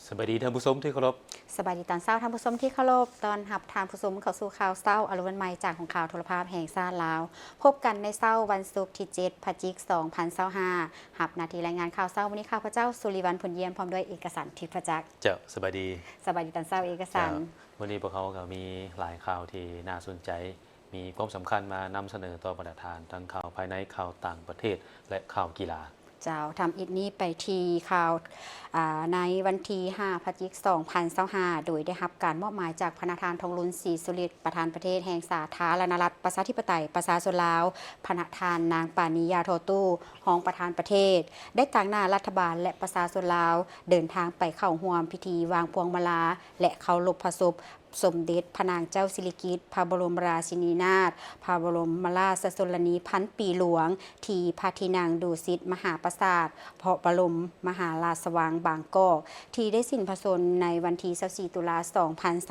สวัสดีท่านผู้ชมที่เคารพสบายดีตอนเช้าท่านผู้ชมที่เคารพตอนหับทานผู้ชมเข้าสู่ข่าวเช้าอรุณวันใหม่จากของข่าวโทรภาพแห่งชาติลาวพบกันในเช้าวันศุกร์ที่7พฤศจิกายน2025หับนาทีรายงานข่าวเช้าวันนี้ข้าพเจ้าสุริวัลย์ผลเยี่ยมพร้อมด้วยเอกสารทิพย์ประจักษ์เจ้าสวัสดีสบายดีตอนเช้าเอกสาร วันนี้พวกเขาก็มีหลายข่าวที่น่าสนใจมีความสำคัญมานำเสนอต่อประธานทั้งข่าวภายในข่าวต่างประเทศและข่าวกีฬาเจ้าทำอิดนี้ไปทีข่าวในวันที่5พฤศจิกายน2025โดยได้รับการมอบหมายจากพระธานทองลุนศรีสุริตประธานประเทศแห่งสาธารณรัฐประชาธิปไตยประชาชนลาวพระธานนางปานิยาโทตู้รองประธานประเทศได้ต่างหน้ารัฐบาลและประชาชนลาวเดินทางไปเข้าร่วมพิธีวางพวงมาลาและเคารพพระศพสมเด็จพระนางเจ้าสิริกิติ์พระบรมราชินีนาถพระบรมราชชนนีพันปีหลวงที่พระที่นั่งดุสิตมหาปราสาทพระบรมมหาราชวังบางกอกที่ได้สิ้นพระชนม์ในวันที่24ตุลา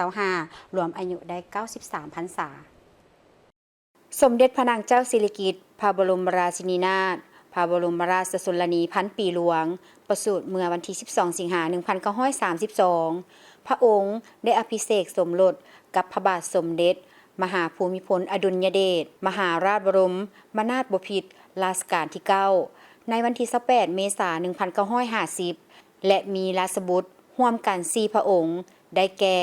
2025รวมอายุได้93พรรษาสมเด็จพระนางเจ้าสิริกิติ์พระบรมราชินีนาถพระบรมราชชนนีพันปีหลวงประสูติเมื่อวันที่12สิงหาคม1932พระองค์ได้อภิเษกสมรสกับพระบาทสมเด็จมหาภูมิพลอดุลยเดชมหาราชบรมนาถบพิตรรัชกาลที่9ในวันที่28เมษายน1950และมีราชบุตรร่วมกัน4พระองค์ได้แก่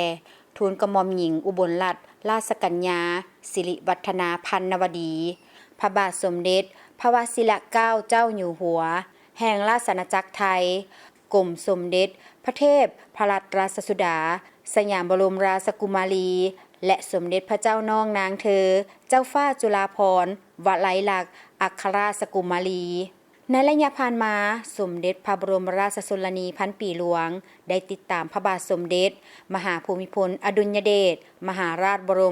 ทูลกระหม่อมหญิงอุบลรัตนราชกัญญาสิริวัฒนาพันนวดีพระบาทสมเด็จพระวชิรเกล้าเจ้าอยู่หัวแห่งราชอาณาจักรไทยกรมสมเด็จพระเทพพรัตนราชสุดาสยามบรมราชกุมารีและสมเด็จพระเจ้าน้องนางเธอเจ้าฟ้าจุฬาภรณ์วลัยลักษณ์อัครราชกุมารีในระยะผ่านมาสมเด็จพระบรมราชชนนีพันปีหลวงได้ติดตามพระบาทสมเด็จมหาภูมิพลอดุลยเดชมหาราชบร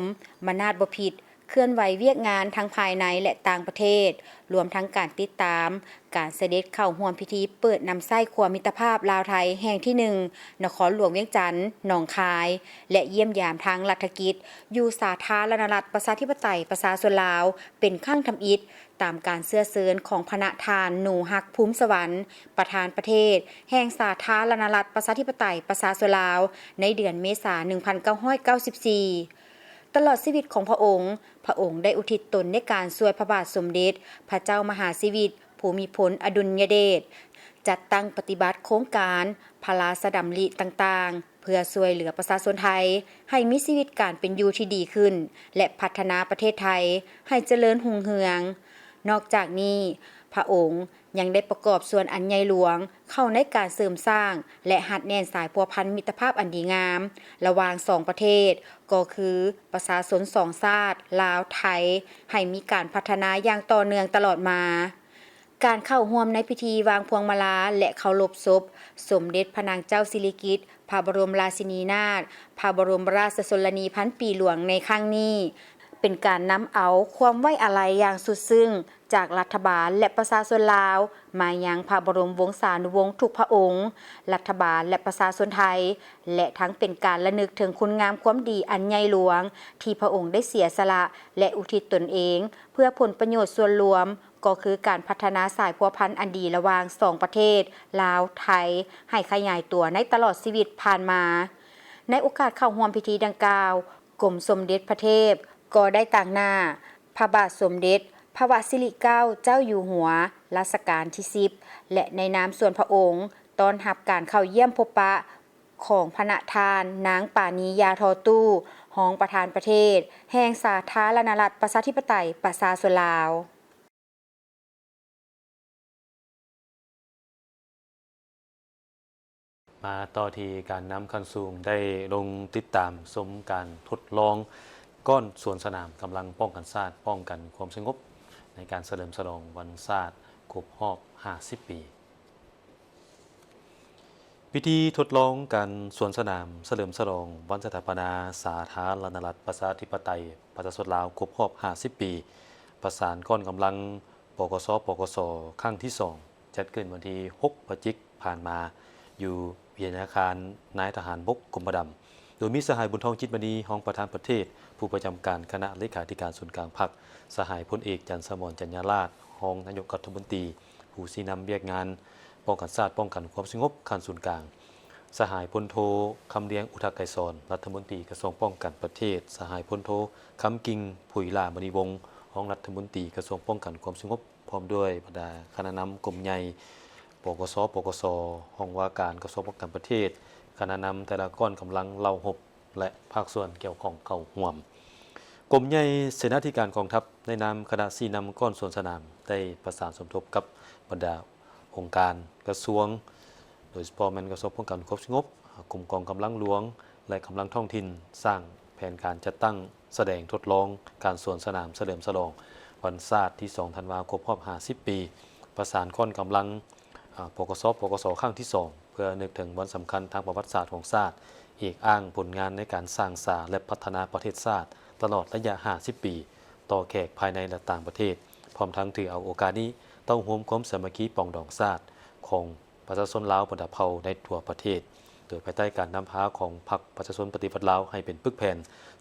มนาถบพิตรเคลื่อนไหวเวียกงานทั้งภายในและต่างประเทศรวมทั้งการติดตามการเสด็จเข้าร่วมพิธีเปิดนำไส้ครัวมิตรภาพลาวไทยแห่งที่1นครหลวงเวียงจันทน์หนองคายและเยี่ยมยามทางรัฐกิจอยู่สาธารณรัฐประชาธิปไตยประชาชนลาวเป็นครั้งทำอิฐตามการเสื้อเสริญของพระทานหนูฮักภูมิสวรรค์ประธานประเทศแห่งสาธารณรัฐประชาธิปไตยประชาชนลาวในเดือนเมษายน1994ตลอดชีวิตของพระองค์ได้อุทิศตนในการช่วยพระบาทสมเด็จพระเจ้ามหาชีวิตภูมิพลอดุลยเดชจัดตั้งปฏิบัติโครงการพระราชดำริต่างๆเพื่อช่วยเหลือประชาชนไทยให้มีชีวิตการเป็นอยู่ที่ดีขึ้นและพัฒนาประเทศไทยให้เจริญรุ่งเรืองนอกจากนี้พระองค์ยังได้ประกอบส่วนอันใหญ่หลวงเข้าในการเสริมสร้างและหัดแน่นสายพัวพันมิตรภาพอันดีงามระหว่าง2ประเทศก็คือประชาชน2ชาติลาวไทยให้มีการพัฒนาอย่างต่อเนื่องตลอดมาการเข้าร่วมในพิธีวางพวงมาลาและเคารพศพสมเด็จพระนางเจ้าสิริกิติ์พระบรมราชินีนาถพระบรมราชชนนีพันปีหลวงในครั้งนี้เป็นการนำเอาความไว้อาลัยอย่างสุดซึ้งจากรัฐบาลและประชาชนลาวมายังพระบรมวงศานุวงศ์ทุกพระองค์รัฐบาลและประชาชนไทยและทั้งเป็นการระลึกถึงคุณงามความดีอันใหญ่หลวงที่พระองค์ได้เสียสละและอุทิศตนเองเพื่อผลประโยชน์ส่วนรวมก็คือการพัฒนาสายพัวพันธุ์อันดีระหว่าง2ประเทศลาวไทยให้ขยายตัวในตลอดชีวิตผ่านมาในโอกาสเข้าร่วมพิธีดังกล่าวกรมสมเด็จพระเทพก็ได้ต่างหน้าพระบาทสมเด็จพระวชิรเกล้าเจ้าอยู่หัวรัชกาลที่10และในนามส่วนพระองค์ต้อนรับการเข้าเยี่ยมพบปะของพระทานนางปานิยาโทตู้รองประธานประเทศแห่งสาธารณรัฐประชาธิปไตยประชาชนลาวมาต่อที่การนำคันสูงได้ลงติดตามชมการทดลองก้อนสวนสนามกำลังป้องกันชาติป้องกันความสงบในการเฉลิมฉลองวันชาติครบรอบ50 ปีพิธีทดลองการสวนสนามเฉลิมฉลองวันสถาปนาสาธารณรัฐประชาธิปไตยประชาชนลาวครบรอบ50 ปีประสานก้อนกำลังปกสครั้งที่2จัดขึ้นวันที่6 พฤศจิกายนผ่านมาอยู่วิทยาคารนายทหารบกกรมดำโดยมีสหายบุญทองจิตมณีรองประธานประเทศผู้ประจำการคณะเลขาธิการส่วนกลางพรรคสหายพลเอกจันทร์สมรจัญญาราชรองนายกรัฐมนตรีผู้ชี้นำเวียกงานป้องกันชาติป้องกันความสงบขั้นศูนย์กลาง สหายพลโทคำเลี้ยงอุทกไกรสอนรัฐมนตรีกระทรวงป้องกันประเทศสหายพลโทคำกิงผุยลามณีวงศ์รองรัฐมนตรีกระทรวงป้องกันความสงบพร้อมด้วยบรรดาคณะนำกลุ่มใหญ่ปกสปกสห้องว่าการกระทรวงป้องกันประเทศคณะนำแต่ละก้อนกำลังเล่าหบและภาคส่วนเกี่ยวข้องเข้าร่วมกรมใหญ่เสนาธิการกองทัพในนามคณะซีนำก้อนสวนสนามได้ประสานสมทบกับบรรดาองค์การกระทรวงโดยเฉพาะแม่นกระทรวงป้องกันความสงบกลุ่มกองกำลังหลวงและกำลังท้องถิ่นสร้างแผนการจัดตั้งแสดงทดลองการสวนสนามเฉลิมฉลองวันศาสตร์ที่2ธันวาคมครบรอบ50 ปีประสานก้อนกำลังปกสครั้งที่2เพื่อนึกถึงวันสำคัญทางประวัติศาสตร์ของชาติอีกอ้างผลงานในการสร้างสรรค์และพัฒนาประเทศชาติตลอดระยะ50 ปีต่อแขกภายในและต่างประเทศพร้อมทั้งถือเอาโอกาสนี้ต้องร่วมความสามัคคีปองดองชาติของประชาชนลาวบรรดาเผ่าในทั่วประเทศโดยภายใต้การนำพาของพรรคประชาชนปฏิวัติลาวให้เป็นปึกแผ่น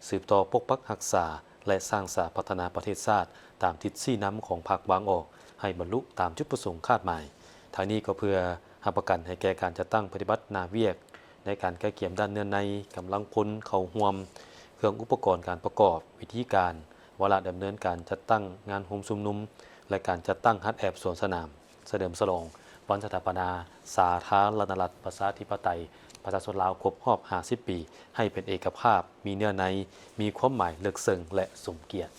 สืบต่อปกปักรักษาและสร้างสรรค์พัฒนาประเทศชาติตามทิศชี้นำของพรรควางออกให้บรรลุตามจุดประสงค์คาดหมายทางนี้ก็เพื่อหาประกันให้แก่การจัดตั้งปฏิบัตินาเวียกในการแก้เกี่ยมด้านเนื้อในกำลังพลเข้าร่วมเครื่องอุปกรณ์การประกอบวิธีการวาระดำเนินการจัดตั้งงานโฮมชุมนุมและการจัดตั้งฮัทแอบสวนสนามเฉลิมฉลองวันสถาปนาสาธารณรัฐประชาธิปไตยประชาชนลาวครบรอบ50 ปีให้เป็นเอกภาพมีเนื้อในมีความหมายลึกซึ้งและสมเกียรติ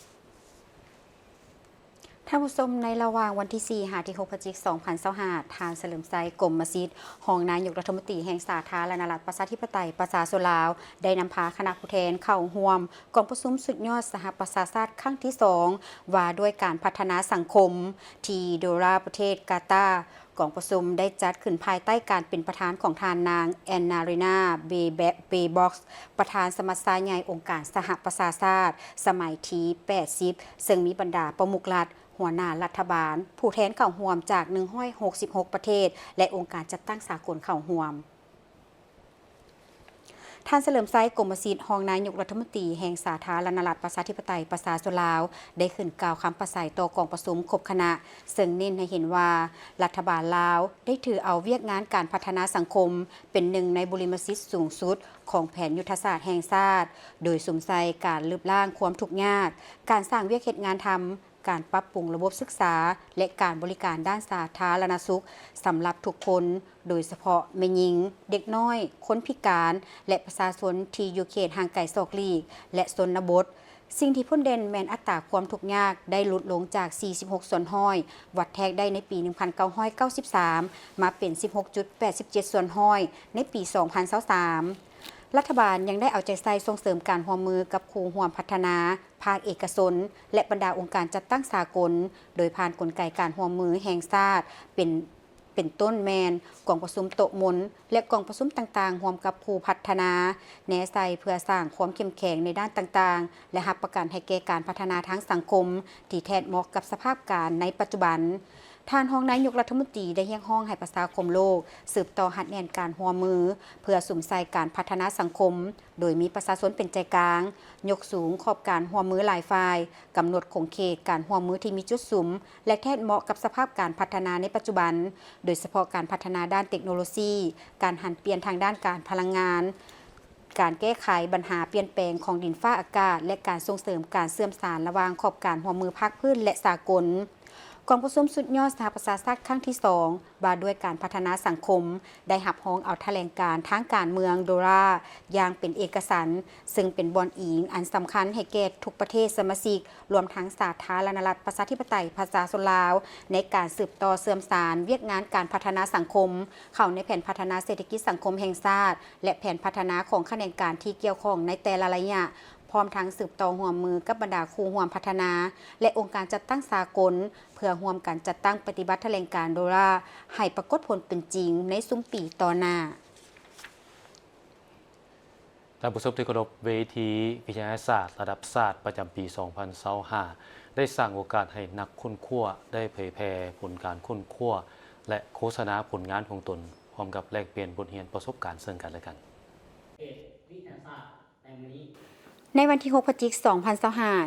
ท่านผู้ชมในระหว่างวันที่4 ถึง 6 พฤศจิกายน 2025 ทางเฉลิมไซกรมมัสยิดห้องนายกรัฐมนตรีแห่งสาธารณรัฐประชาธิปไตยประชาชนลาวได้นำพาคณะผู้แทนเข้าร่วมกองประชุมสุดยอดสหประชาชาติครั้งที่ 2 ว่าด้วยการพัฒนาสังคมที่โดราประเทศกาตาร์กองประชุมได้จัดขึ้นภายใต้การเป็นประธานของทานนางแอนนารีนาเบบ็อกซ์ประธานสมัชชาใหญ่องค์การสหประชาชาติสมัยที่80ซึ่งมีบรรดาประมุขรัฐหัวหน้ารัฐบาลผู้แทนเข้าร่วมจาก166ประเทศและองค์การจัดตั้งสากลเข้าร่วมท่านเฉลิมไซกรมมัสยิดรองนายกรัฐมนตรีแห่งสาธารณรัฐประชาธิปไตยประชาชนลาวได้ขึ้นกล่าวคำปราศัยต่อกองประชุมครบคณะซึ่งเน้นให้เห็นว่ารัฐบาลลาวได้ถือเอาเวียกงานการพัฒนาสังคมเป็นหนึ่งในบริมสิทธิ์สูงสุดของแผนยุทธศาสตร์แห่งชาติโดยสมใส่การลืบล้างความทุกข์ยากการสร้างเวียกเหตุงานทำการปรับปรุงระบบศึกษาและการบริการด้านสาธารณสุขสำหรับทุกคนโดยเฉพาะแม่หญิงเด็กน้อยคนพิการและประชาชนที่อยู่เขตห่างไกลซอกหลีกและชนบทสิ่งที่พ้นเด่นแมนอัตราความทุกข์ยากได้ลดลงจาก 46 ส่วนห้อยวัดแทกได้ในปี 1993 มาเป็น 16.87 ส่วนห้อยในปี 2023รัฐบาลยังได้เอาใจใส่ส่งเสริมการร่วมมือกับครูร่วมพัฒนาภาคเอกชนและบรรดาองค์การจัดตั้งสากลโดยผ่านกลไกการร่วมมือแห่งชาติเป็นต้นแมนกองประชุมโต๊ะมนและกองประชุมต่างๆร่วมกับครูพัฒนาแนใส่เพื่อสร้างความเข้มแข็งในด้านต่างๆและรับประกันให้แก่การพัฒนาทางสังคมที่แทนเหมาะกับสภาพการในปัจจุบันท่านรองนายกรัฐมนตรีได้เรียกร้องให้ประชาคมโลกสืบต่อหัดแน่นการร่วมมือเพื่อสุ่มใส่การพัฒนาสังคมโดยมีประชาชนเป็นใจกลางยกสูงขอบการร่วมมือหลายฝ่ายกำหนดขงเขตการร่วมมือที่มีจุดสุมและแทนเหมาะกับสภาพการพัฒนาในปัจจุบันโดยเฉพาะการพัฒนาด้านเทคโนโลยีการหันเปลี่ยนทางด้านการพลังงานการแก้ไขปัญหาเปลี่ยนแปลงของดินฟ้าอากาศและการส่งเสริมการเชื่อมสานระหว่างขอบการร่วมมือภาคพื้นและสากลกองประชุมสุดยอดสหประชาชาติครั้งที่ 2ว่าด้วยการพัฒนาสังคมได้รับรองเอาแถลงการทางการเมืองโดราอย่างเป็นเอกสารซึ่งเป็นบอนอิงอันสำคัญให้แก่ทุกประเทศสมาชิกรวมทั้งสาธารณรัฐประชาธิปไตยประชาชนลาวในการสืบต่อเสื่อมสารเวียกงานการพัฒนาสังคมเข้าในแผนพัฒนาเศรษฐกิจสังคมแห่งชาติและแผนพัฒนาของแขนงการที่เกี่ยวข้องในแต่ละระยะพร้อมทั้งสืบต่อร่วมมือกับบรรดาครูร่วมพัฒนาและองค์การจัดตั้งสากลเพื่อร่วมกันจัดตั้งปฏิบัติแถลงการโดราให้ปรากฏผลเป็นจริงในซุ้มปีต่อหน้าท่านผู้ชมที่เคารพเวทีวิทยาศาสตร์ระดับชาติประจำปี 2025 ได้สร้างโอกาสให้นักค้นคว้าได้เผยแพร่ผลการค้นคว้าและโฆษณาผลงานของตนพร้อมกับแลกเปลี่ยนบทเรียนประสบการณ์ซึ่งกันและกันน ในวันที่ 6 พฤศจิกายน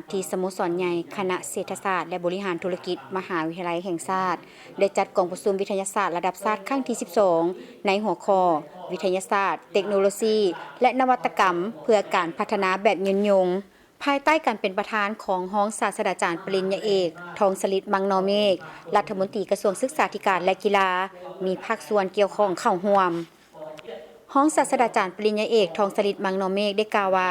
2025 ที่สโมสรใหญ่คณะเศรษฐศาสตร์และบริหารธุรกิจมหาวิทยาลัยแห่งชาติได้จัดกองประชุมวิทยาศาสตร์ระดับชาติครั้งที่ 12 ในหัวข้อวิทยาศาสตร์ เทคโนโลยี และนวัตกรรมเพื่อการพัฒนาแบบยืนยงภายใต้การเป็นประธานของรองศาสตราจารย์ปริญญาเอกทองสฤทธิ์มังนอเมฆรัฐมนตรีกระทรวงศึกษาธิการและกีฬามีภาคส่วนเกี่ยวข้องเข้าร่วมรองศาสตราจารย์ปริญญาเอกทองสฤทธิ์มังนอเมฆได้กล่าวว่า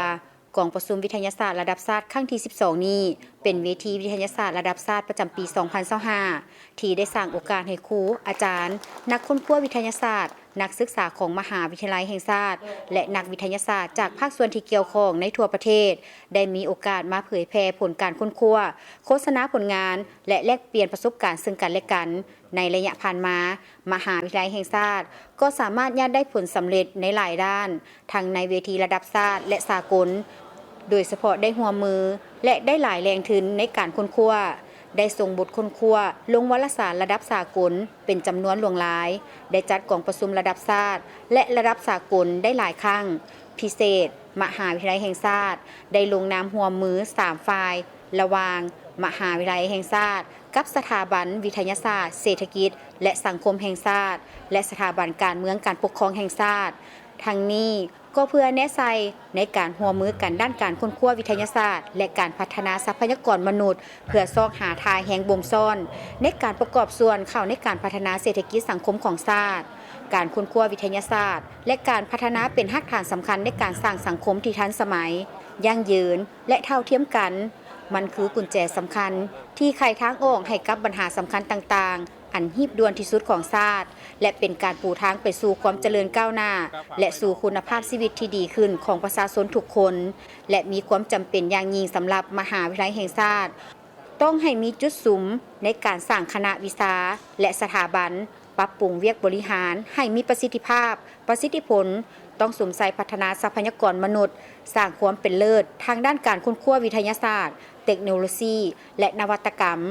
กองประชุมวิทยาศาสตร์ระดับชาติครั้งที่ 12 นี้เป็นเวทีวิทยาศาสตร์ระดับชาติประจำปี 2025 ที่ได้สร้างโอกาสให้ครูอาจารย์นักค้นคว้าวิทยาศาสตร์นักศึกษาของมหาวิทยาลัยแห่งชาติและนักวิทยาศาสตร์จากภาคส่วนที่เกี่ยวข้องในทั่วประเทศได้มีโอกาสมาเผยแพร่ผลการค้นคว้าโฆษณาผลงานและแลกเปลี่ยนประสบการณ์ซึ่งกันและกันในระยะผ่านมามหาวิทยาลัยแห่งชาติก็สามารถญาติได้ผลสำเร็จในหลายด้านทั้งในเวทีระดับชาติและสากลโดยเฉพาะได้ร่วมมือและได้หลายแรงทุนในการค้นคว้าได้ส่งบทค้นคว้าลงวารสารระดับสากลเป็นจำนวนหลวงหลายได้จัดกองประชุมระดับชาติและระดับสากลได้หลายครั้งพิเศษมหาวิทยาลัยแห่งชาติได้ลงนามร่วมมือ3ฝ่ายระหว่างมหาวิทยาลัยแห่งชาติกับสถาบันวิทยาศาสตร์เศรษฐกิจและสังคมแห่งชาติและสถาบันการเมืองการปกครองแห่งชาติทั้งนี้ก็เพื่อแนะใส่ในการร่วมมือกันด้านการค้นคว้าวิทยาศาสตร์และการพัฒนาทรัพยากรมนุษย์เพื่อซอกหาทางแห่งบ่มซ่อนในการประกอบส่วนเข้าในการพัฒนาเศรษฐกิจสังคมของชาติการค้นคว้าวิทยาศาสตร์และการพัฒนาเป็นรากฐานสำคัญในการสร้างสังคมที่ทันสมัยยั่งยืนและเท่าเทียมกันมันคือกุญแจสำคัญที่ไขทางออกให้กับปัญหาสำคัญต่างๆอันหีบด่วนที่สุดของชาติและเป็นการปูทางไปสู่ความเจริญก้าวหน้าและสู่คุณภาพชีวิตที่ดีขึ้นของประชาชนทุกคนและมีความจำเป็นอย่างยิ่งสำหรับมหาวิทยาลัยแห่งชาติต้องให้มีจุดสุมในการสร้างคณะวิชาและสถาบันปรับปรุงเวียกบริหารให้มีประสิทธิภาพประสิทธิผลต้องสวมใส่พัฒนาทรัพยากรมนุษย์สร้างความเป็นเลิศทางด้านการค้นคว้าวิทยาศาสตร์เทคโนโลยีและนวัตกรรม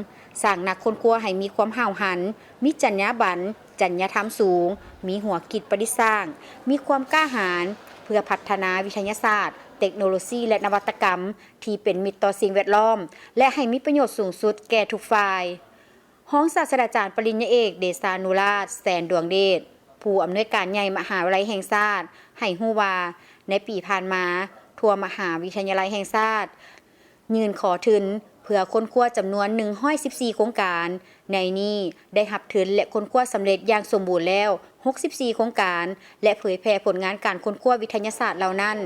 สร้างนักค้นคว้าให้มีความห้าวหันมีจรรยาบรรณจรรยธรรมสูงมีหัวคิดประดิษฐ์สร้างมีความกล้าหาญเพื่อพัฒนาวิทยาศาสตร์เทคโนโลยีและนวัตกรรมที่เป็นมิตรต่อสิ่งแวดล้อมและให้มีประโยชน์สูงสุดแก่ทุกฝ่ายรองศาสตราจารย์ปริญญาเอกเดชานุราชแสนดวงเดชผู้อำนวยการใหญ่มหาวิทยาลัยแห่งชาติให้ฮู้ว่าในปีผ่านมาทั่วมหาวิทยาลัยแห่งชาติยื่นขอทุนเพื่อค้นคว้าจำนวน114โครงการในนี้ได้รับทุนและค้นคว้าสำเร็จอย่างสมบูรณ์แล้ว64โครงการและเผยแพร่ผลงานการค้นคว้าวิทยาศาสตร์เหล่านั้น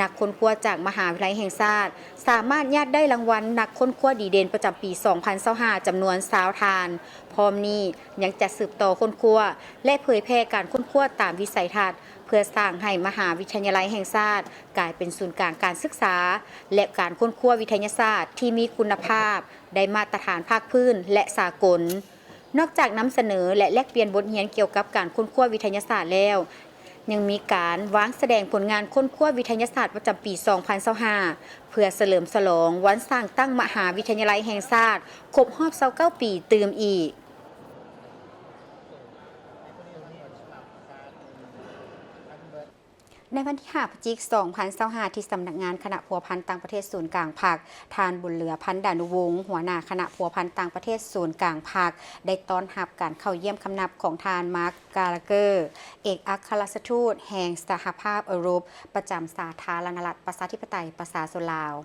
นักค้นคว้าจากมหาวิทยาลัยแห่งชาติสามารถญาติได้รางวัลนักค้นคว้าดีเด่นประจำปี 2025 จำนวน20ทานพร้อมนี้ยังจะสืบต่อค้นคว้าและเผยแพร่การค้นคว้าตามวิสัยทัศน์เพื่อสร้างให้มหาวิทยาลัยแห่งชาติกลายเป็นศูนย์กลางการศึกษาและการค้นคว้าวิทยาศาสตร์ที่มีคุณภาพได้มาตรฐานภาคพื้นและสากลนอกจากนำเสนอและแลกเปลี่ยนบทเรียนเกี่ยวกับการค้นคว้าวิทยาศาสตร์แล้วยังมีการวางแสดงผลงานค้นคว้าวิทยาศาสตร์ประจำปี 2025 เพื่อเฉลิมฉลองวันสร้างตั้งมหาวิทยาลัยแห่งชาติครบรอบ29ปีเติมอีกในวันที่ 5 พฤศจิกายน 2025 ที่สำนักงานคณะพัวพันธ์ต่างประเทศศูนย์กลางภาคทานบุญเหลือพันธ์ดานุวงศ์หัวหน้าคณะพัวพันธ์ต่างประเทศศูนย์กลางภาคได้ต้อนรับการเข้าเยี่ยมคำนับของทานมาร์ค กาลาเกอร์เอกอัครราชทูตแห่งสหภาพยุโรปประจำสาธารณรัฐประชาธิปไตยประชาชนลาว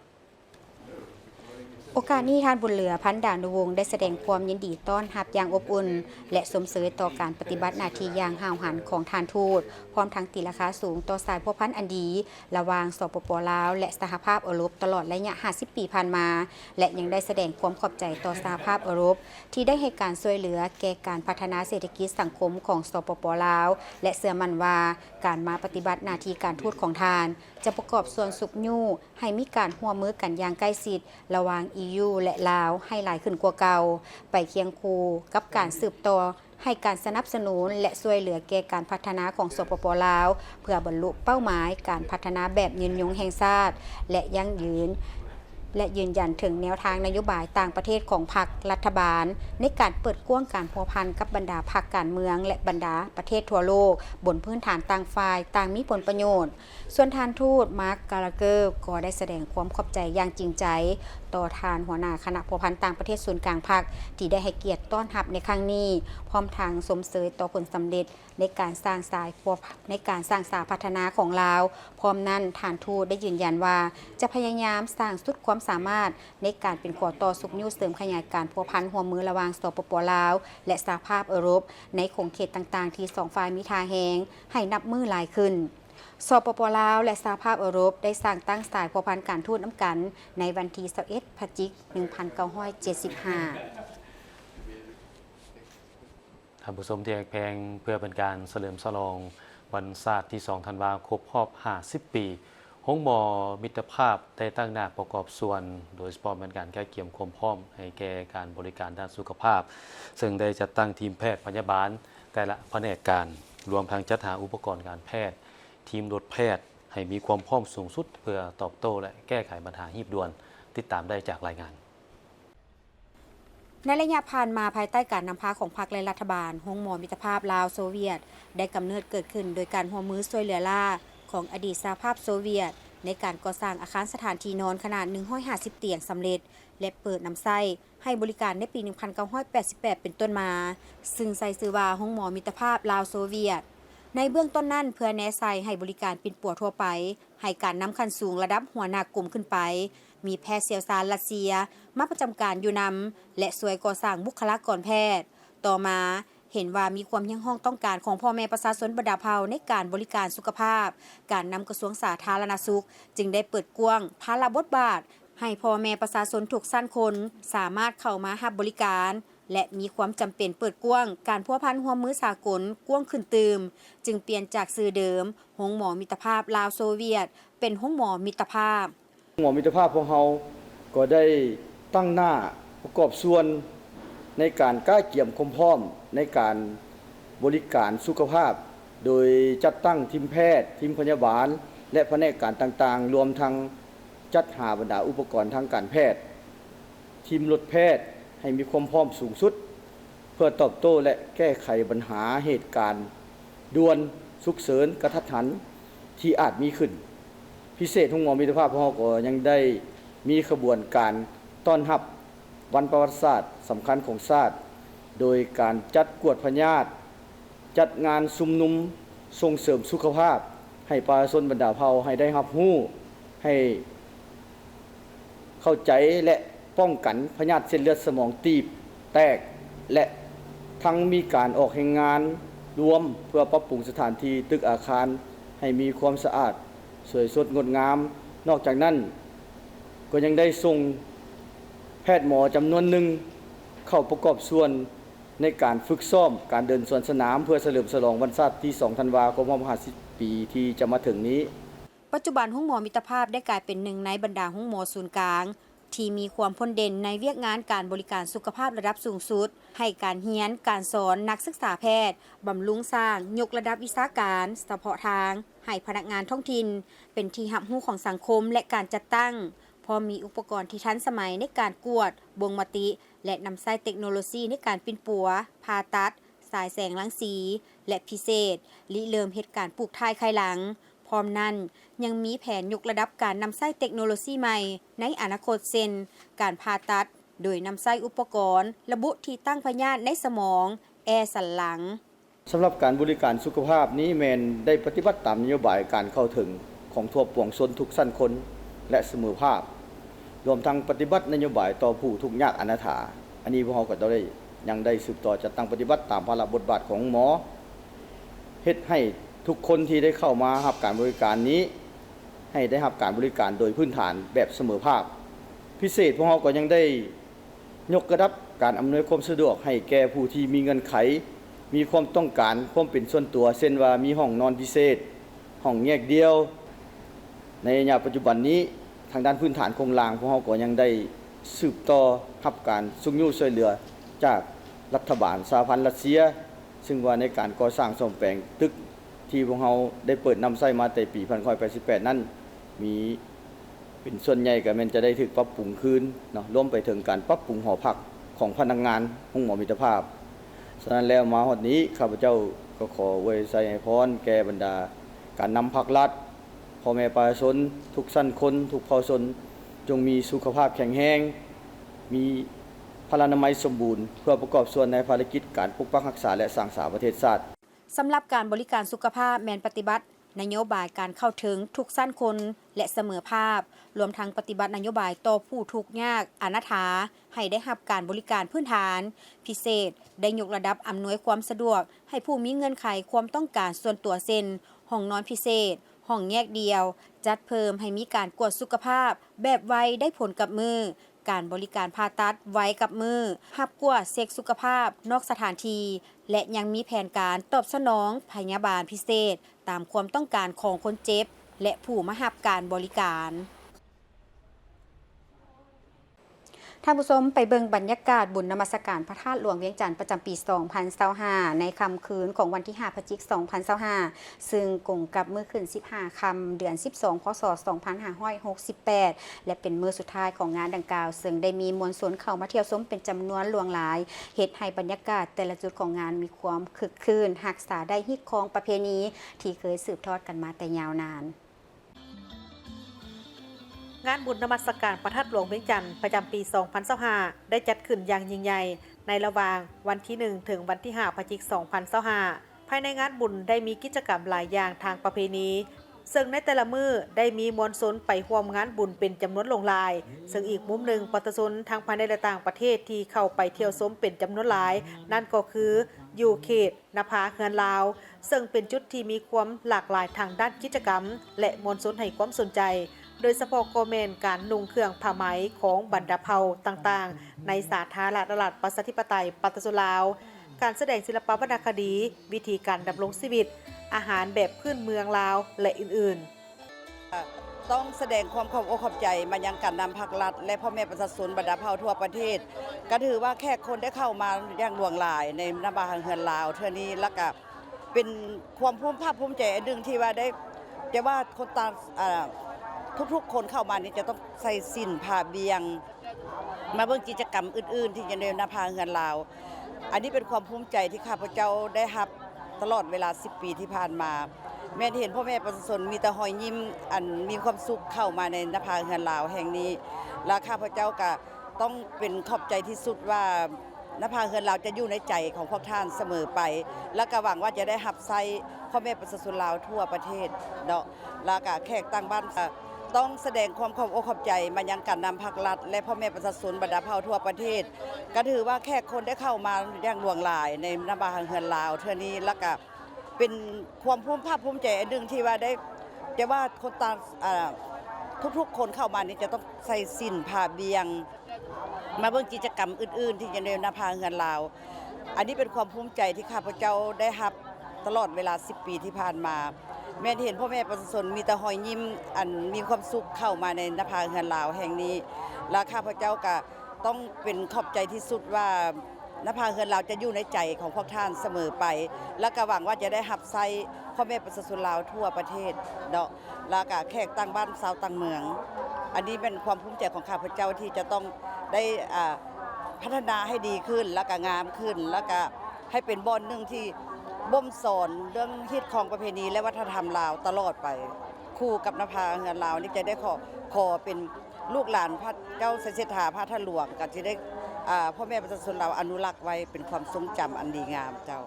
โอกาสนี้ทานบุญเหลือพันธ์ดานุวงศ์ได้แสดงความยินดีต้อนรับอย่างอบอุ่นและสมเสยต่อการปฏิบัติหน้าที่อย่างห้าวหันของทานทูตพร้อมทั้งตีราคาสูงต่อสายพัวพันธ์อันดีระหว่างสปป.ลาวและสหภาพยุโรปตลอดระยะ50 ปีผ่านมาและยังได้แสดงความขอบใจต่อสหภาพยุโรปที่ได้ให้การช่วยเหลือแก่การพัฒนาเศรษฐกิจสังคมของสปป.ลาวและเชื่อมั่นว่าการมาปฏิบัติหน้าที่การทูตของทานจะประกอบส่วนสุขยู่ให้มีการร่วมมือกันอย่างใกล้ชิดระหว่าง EU และลาวให้หลายขึ้นกว่าเก่าไปเคียงคู่กับการสืบต่อให้การสนับสนุนและช่วยเหลือแก่การพัฒนาของสปป.ลาวเพื่อบรรลุเป้าหมายการพัฒนาแบบยืนยงแห่งชาติและยั่งยืน และยืนยันถึงแนวทางนโยบายต่างประเทศของพรรครัฐบาลในการเปิดกว้างการพัวพันกับบรรดาพรรคการเมืองและบรรดาประเทศทั่วโลกบนพื้นฐานต่างฝ่ายต่างมีผลประโยชน์ส่วนทานทูตมาร์คกาลาเกอร์ก็ได้แสดงความขอบใจอย่างจริงใจต่อทานหัวหน้าคณะพัวพันต่างประเทศศูนย์กลางพรรคที่ได้ให้เกียรติต้อนรับในครั้งนี้พร้อมทางสมเสยต่อผลสำเร็จในการสร้างสาพัฒนาของลาวพร้อมนั้นทานทูตได้ยืนยันว่าจะพยายามสร้างสุดความสามารถในการเป็นขอต่อสุขนิ้วเสริมขยายการพัวพันหัวมือระหว่างสปป.ลาวและสหภาพยุโรปในขงเขตต่างๆที่สองฝ่ายมีท่าแหงให้นับมือหลายขึ้นสปป.ลาวและสหภาพยุโรปได้สร้างตั้งสายพัวพันการทูตน้ำกันในวันที่21 พฤศจิกายน 1975ท่านผู้ชมที่แพงเพื่อเป็นการเฉลิมฉลองวันศาสตร์ที่ 2 ธันวาคมครบรอบ 50 ปีห้องหมอมิตรภาพได้ตั้งหน้าประกอบส่วนโดยเฉพาะเป็นการแก้เกี่ยมความพร้อมให้แก่การบริการด้านสุขภาพซึ่งได้จัดตั้งทีมแพทย์พยาบาลแต่ละแผนกการรวมทั้งจัดหาอุปกรณ์การแพทย์ทีมรถแพทย์ให้มีความพร้อมสูงสุดเพื่อตอบโต้และแก้ไขปัญหาหีบด่วนติดตามได้จากรายงานในระยะผ่านมาภายใต้การนำพาของพรรคและรัฐบาลห้องหมอมิตรภาพลาวโซเวียตได้กำเนิดเกิดขึ้นโดยการร่วมมือช่วยเหลือล่าของอดีตสหภาพโซเวียตในการก่อสร้างอาคารสถานที่นอนขนาด150เตียงสำเร็จและเปิดนำไส้ให้บริการในปี 1988 เป็นต้นมาซึ่งใส่ชื่อว่าห้องหมอมิตรภาพลาวโซเวียตในเบื้องต้นนั้นเพื่อแนะไส้ให้บริการปิ่นปัวทั่วไปให้การนำขั้นสูงระดับหัวหน้ากลุ่มขึ้นไปมีแพทย์เชี่ยวชาญรัสเซียมาประจำการอยู่นำและช่วยก่อสร้างบุคลากรแพทย์ต่อมาเห็นว่ามีความยังห้องต้องการของพ่อแม่ประชาชนบรรดาเผ่าในการบริการสุขภาพการนำกระทรวงสาธารณสุขจึงได้เปิดกว้างภาระบทบาทให้พ่อแม่ประชาชนทุกสั้นคนสามารถเข้ามารับบริการและมีความจำเป็นเปิดกว้างการพัวพันร่วมมือสากลกว้างขึ้นตืมจึงเปลี่ยนจากชื่อเดิมห้องหมอมิตรภาพลาวโซเวียตเป็นห้องหมอมิตรภาพหมอมิตรภาพของเราก็ได้ตั้งหน้าประกอบส่วนในการก้าเกี่ยมคมพร้อมในการบริการสุขภาพโดยจัดตั้งทีมแพทย์ทีมพยาบาลและแผนกการต่างๆรวมทั้งจัดหาบรรดาอุปกรณ์ทางการแพทย์ทีมรถแพทย์ให้มีความพร้อมสูงสุดเพื่อตอบโต้และแก้ไขปัญหาเหตุการณ์ด่วนฉุกเฉินกระทันหันที่อาจมีขึ้นพิเศษของหมอมิตรภาพของเราก็ยังได้มีขบวนการต้อนรับวันประวัติศาสตร์สำคัญของชาติโดยการจัดกวดพญาติจัดงานชุมนุมส่งเสริมสุขภาพให้ประชาชนบรรดาเผ่าให้ได้รับรู้ให้เข้าใจและป้องกันพยาธิเส้นเลือดสมองตีบแตกและทั้งมีการออกแห่งงานรวมเพื่อปรับปรุงสถานที่ตึกอาคารให้มีความสะอาดสวยสดงดงามนอกจากนั้นก็ยังได้ส่งแพทย์หมอจำนวนหนึ่งเข้าประกอบส่วนในการฝึกซ้อมการเดินสวนสนามเพื่อเฉลิมฉลองวันศาสตร์ที่ 2 ธันวาคม 50 ปีที่จะมาถึงนี้ปัจจุบันห้องหมอมิตรภาพได้กลายเป็นหนึ่งในบรรดาห้องหมอศูนย์กลางที่มีความพ้นเด่นในเวียกงานการบริการสุขภาพระดับสูงสุดให้การเรียนการสอนนักศึกษาแพทย์บำรุงสร้างยกระดับวิชาการเฉพาะทางให้พนักงานท้องถิ่นเป็นที่รับรู้ของสังคมและการจัดตั้งพอมีอุปกรณ์ที่ทันสมัยในการกวดบ่งมติและนำใช้เทคโนโลยีในการปิ้นปัวผ่าตัดสายแสงรังสีและพิเศษริเริ่มเหตุการณ์ปลูกถ่ายไข้หลังพร้อมนั้นยังมีแผนยกระดับการนำใช้เทคโนโลยีใหม่ในอนาคตเช่นการผ่าตัดโดยนำใช้อุปกรณ์ระบุที่ตั้งพยาธิในสมองแอร์สันหลังสำหรับการบริการสุขภาพนี้แมนได้ปฏิบัติตามนโยบายการเข้าถึงของทั่วปวงชนทุกสั้นคนและเสมอภาพรวมทั้งปฏิบัตินโยบายต่อผู้ทุกข์ยากอนาถาอันนี้พวกเราก็ได้ยังได้สืบต่อจัดตั้งปฏิบัติตามภาระบทบาทของหมอเฮ็ดให้ทุกคนที่ได้เข้ามารับการบริการนี้ให้ได้รับการบริการโดยพื้นฐานแบบเสมอภาคพิเศษพวกเราก็ยังได้ยกระดับการอำนวยความสะดวกให้แก่ผู้ที่มีเงื่อนไขมีความต้องการความเป็นส่วนตัวเช่นว่ามีห้องนอนพิเศษห้องแยกเดียวในระยะปัจจุบันนี้ทางด้านพื้นฐานโครงสร้างพวกเราก็ยังได้สืบต่อรับการส่งยูช่วยเหลือจากรัฐบาลสหพันธ์รัสเซียซึ่งว่าในการก่อสร้างซ่อมแปลงตึกที่พวกเราได้เปิดนำใช้มาแต่ปี 1988 นั้นมี เป็นส่วนใหญ่ก็แม่นจะได้ถูกปรับปรุงคืนเนาะรวมไปถึงการปรับปรุงหอพักของพนักงานห้องหมอมิตรภาพฉะนั้นแล้วมาฮอดนี้ข้าพเจ้าก็ขออวยไสให้พรแก่บรรดาการนำภาครัฐพ่อแม่ประชาชนทุกชั้นคนทุกเผ่าชนจงมีสุขภาพแข็งแรงมีพลานามัยสมบูรณ์เพื่อประกอบส่วนในภารกิจการปกปักรักษาและสร้างสรรค์ประเทศชาติสำหรับการบริการสุขภาพแมนปฏิบัตินโยบายการเข้าถึงทุกสั้นคนและเสมอภาพรวมทั้งปฏิบัตินโยบายต่อผู้ทุกข์ยากอนาถาให้ได้รับการบริการพื้นฐานพิเศษได้ยกระดับอำนวยความสะดวกให้ผู้มีเงื่อนไขความต้องการส่วนตัวเช่นห้องนอนพิเศษห้องแยกเดียวจัดเพิ่มให้มีการกวดสุขภาพแบบไวได้ผลกับมือการบริการผ่าตัดไว้กับมือหับกวดเซ็กสุขภาพนอกสถานที่และยังมีแผนการตอบสนองพยาบาลพิเศษตามความต้องการของคนเจ็บและผู้มาหับการบริการท่านผู้ชมไปเบิ่งบรรยากาศบุญนมัสการพระธาตุหลวงเวียงจันทร์ประจำปี 2025 ในค่ำคืนของวันที่ 5 พฤศจิกายน 2025 ซึ่งกงกับมื้อคืน 15 ค่ำเดือน 12 พศ 2568 และเป็นมื้อสุดท้ายของงานดังกล่าวซึ่งได้มีมวลชนเข้ามาเที่ยวชมเป็นจำนวนหลวงหลายเฮ็ดให้บรรยากาศแต่ละจุดของงานมีความคึกคืนรักษาได้ฮิตของประเพณีที่เคยสืบทอดกันมาแต่ยาวนานงานบุญนมัสการพระธาตุหลวงเวียงจันทร์ประจำปี 2025 ได้จัดขึ้นอย่างยิ่งใหญ่ในระหว่างวันที่ 1 ถึงวันที่ 5 พฤศจิกายน 2025 ภายในงานบุญได้มีกิจกรรมหลายอย่างทางประเพณีซึ่งในแต่ละมื้อได้มีมวลชนไปร่วมงานบุญเป็นจำนวนหลงหลายซึ่งอีกมุมหนึ่งประชาชนทั้งภายในและต่างประเทศที่เข้าไปเที่ยวชมเป็นจำนวนหลายนั่นก็คืออยู่เขตนภาเฮือนลาวซึ่งเป็นจุดที่มีความหลากหลายทางด้านกิจกรรมและมวลชนให้ความสนใจโดยเฉพาะโกเมนการนุ่งเครื่องผ้าไหมของบรรดาเผ่าต่างๆในสาธารณรัฐประชาธิปไตยประชาชนลาวการแสดงศิลปวรรณคดีวิธีการดำรงชีวิตอาหารแบบพื้นเมืองลาวและอื่นๆต้องแสดงความขอบอกขอบใจมายังการนำภาครัฐและพ่อแม่ประชาชนบรรดาเผ่าทั่วประเทศก็ถือว่าแขกคนได้เข้ามาอย่างหลวงหลายในนบาเฮือนลาวเท่านี้แล้วก็เป็นความภูมิภาคภูมิใจอันหนึ่งที่ว่าได้แต่ว่าคนต่างทุกๆคนเข้ามานี่จะต้องใส่สิ้นผ้าเบียงมาเบิ่งกิจกรรมอื่นๆที่จะในนภาเฮือนลาวอันนี้เป็นความภูมิใจที่ข้าพเจ้าได้รับตลอดเวลา10 ปีที่ผ่านมาแม้เห็นพ่อแม่ประชาชนมีแต่รอยยิ้มอันมีความสุขเข้ามาในนภาเฮือนลาวแห่งนี้และข้าพเจ้าก็ต้องเป็นขอบใจที่สุดว่านภาเฮือนลาวจะอยู่ในใจของพวกท่านเสมอไปและก็หวังว่าจะได้รับใช้พ่อแม่ประชาชนลาวทั่วประเทศเนาะและก็แขกต่างบ้านต้องแสดงความขอบอกขอบใจมายังการนำภาครัฐและพ่อแม่ประชาชนบรรดาเผ่าทั่วประเทศก็ถือว่าแขกคนได้เข้ามาอย่างหลวงหลายในนบาเฮือนลาวเท่านี้แล้วก็เป็นความภูมิภาคภูมิใจอันหนึ่งที่ว่าได้แต่ว่าคนต่างทุกๆคนเข้ามานี่จะต้องใส่สิ้นผ้าเบียงมาเบิ่งกิจกรรมอื่นๆที่จะในนภาเฮือนลาวอันนี้เป็นความภูมิใจที่ข้าพเจ้าได้รับตลอดเวลา10 ปีที่ผ่านมาแม้เห็นพ่อแม่ประชาชนมีแต่รอยยิ้มอันมีความสุขเข้ามาในนภาเฮือนลาวแห่งนี้และข้าพเจ้าก็ต้องเป็นขอบใจที่สุดว่านภาเฮือนลาวจะอยู่ในใจของพวกท่านเสมอไปและก็หวังว่าจะได้รับใช้พ่อแม่ประชาชนลาวทั่วประเทศเนาะและก็แขกต่างบ้านชาวต่างเมืองอันนี้เป็นความภูมิใจของข้าพเจ้าที่จะต้องได้พัฒนาให้ดีขึ้นและก็งามขึ้นและก็ให้เป็นบ่อนหนึ่งที่บ่มสอนเรื่องฮิตของประเพณีและวัฒนธรรมลาวตลอดไปคู่กับนภาเฮือนลาวนี่จะได้ขอเป็นลูกหลานพระเจ้าเสด็จพระท่านหลวงก็จะได้พ่อแม่ประชาชนลาวอนุรักษ์ไว้เป็นความทรงจำอันดีงามเจ้า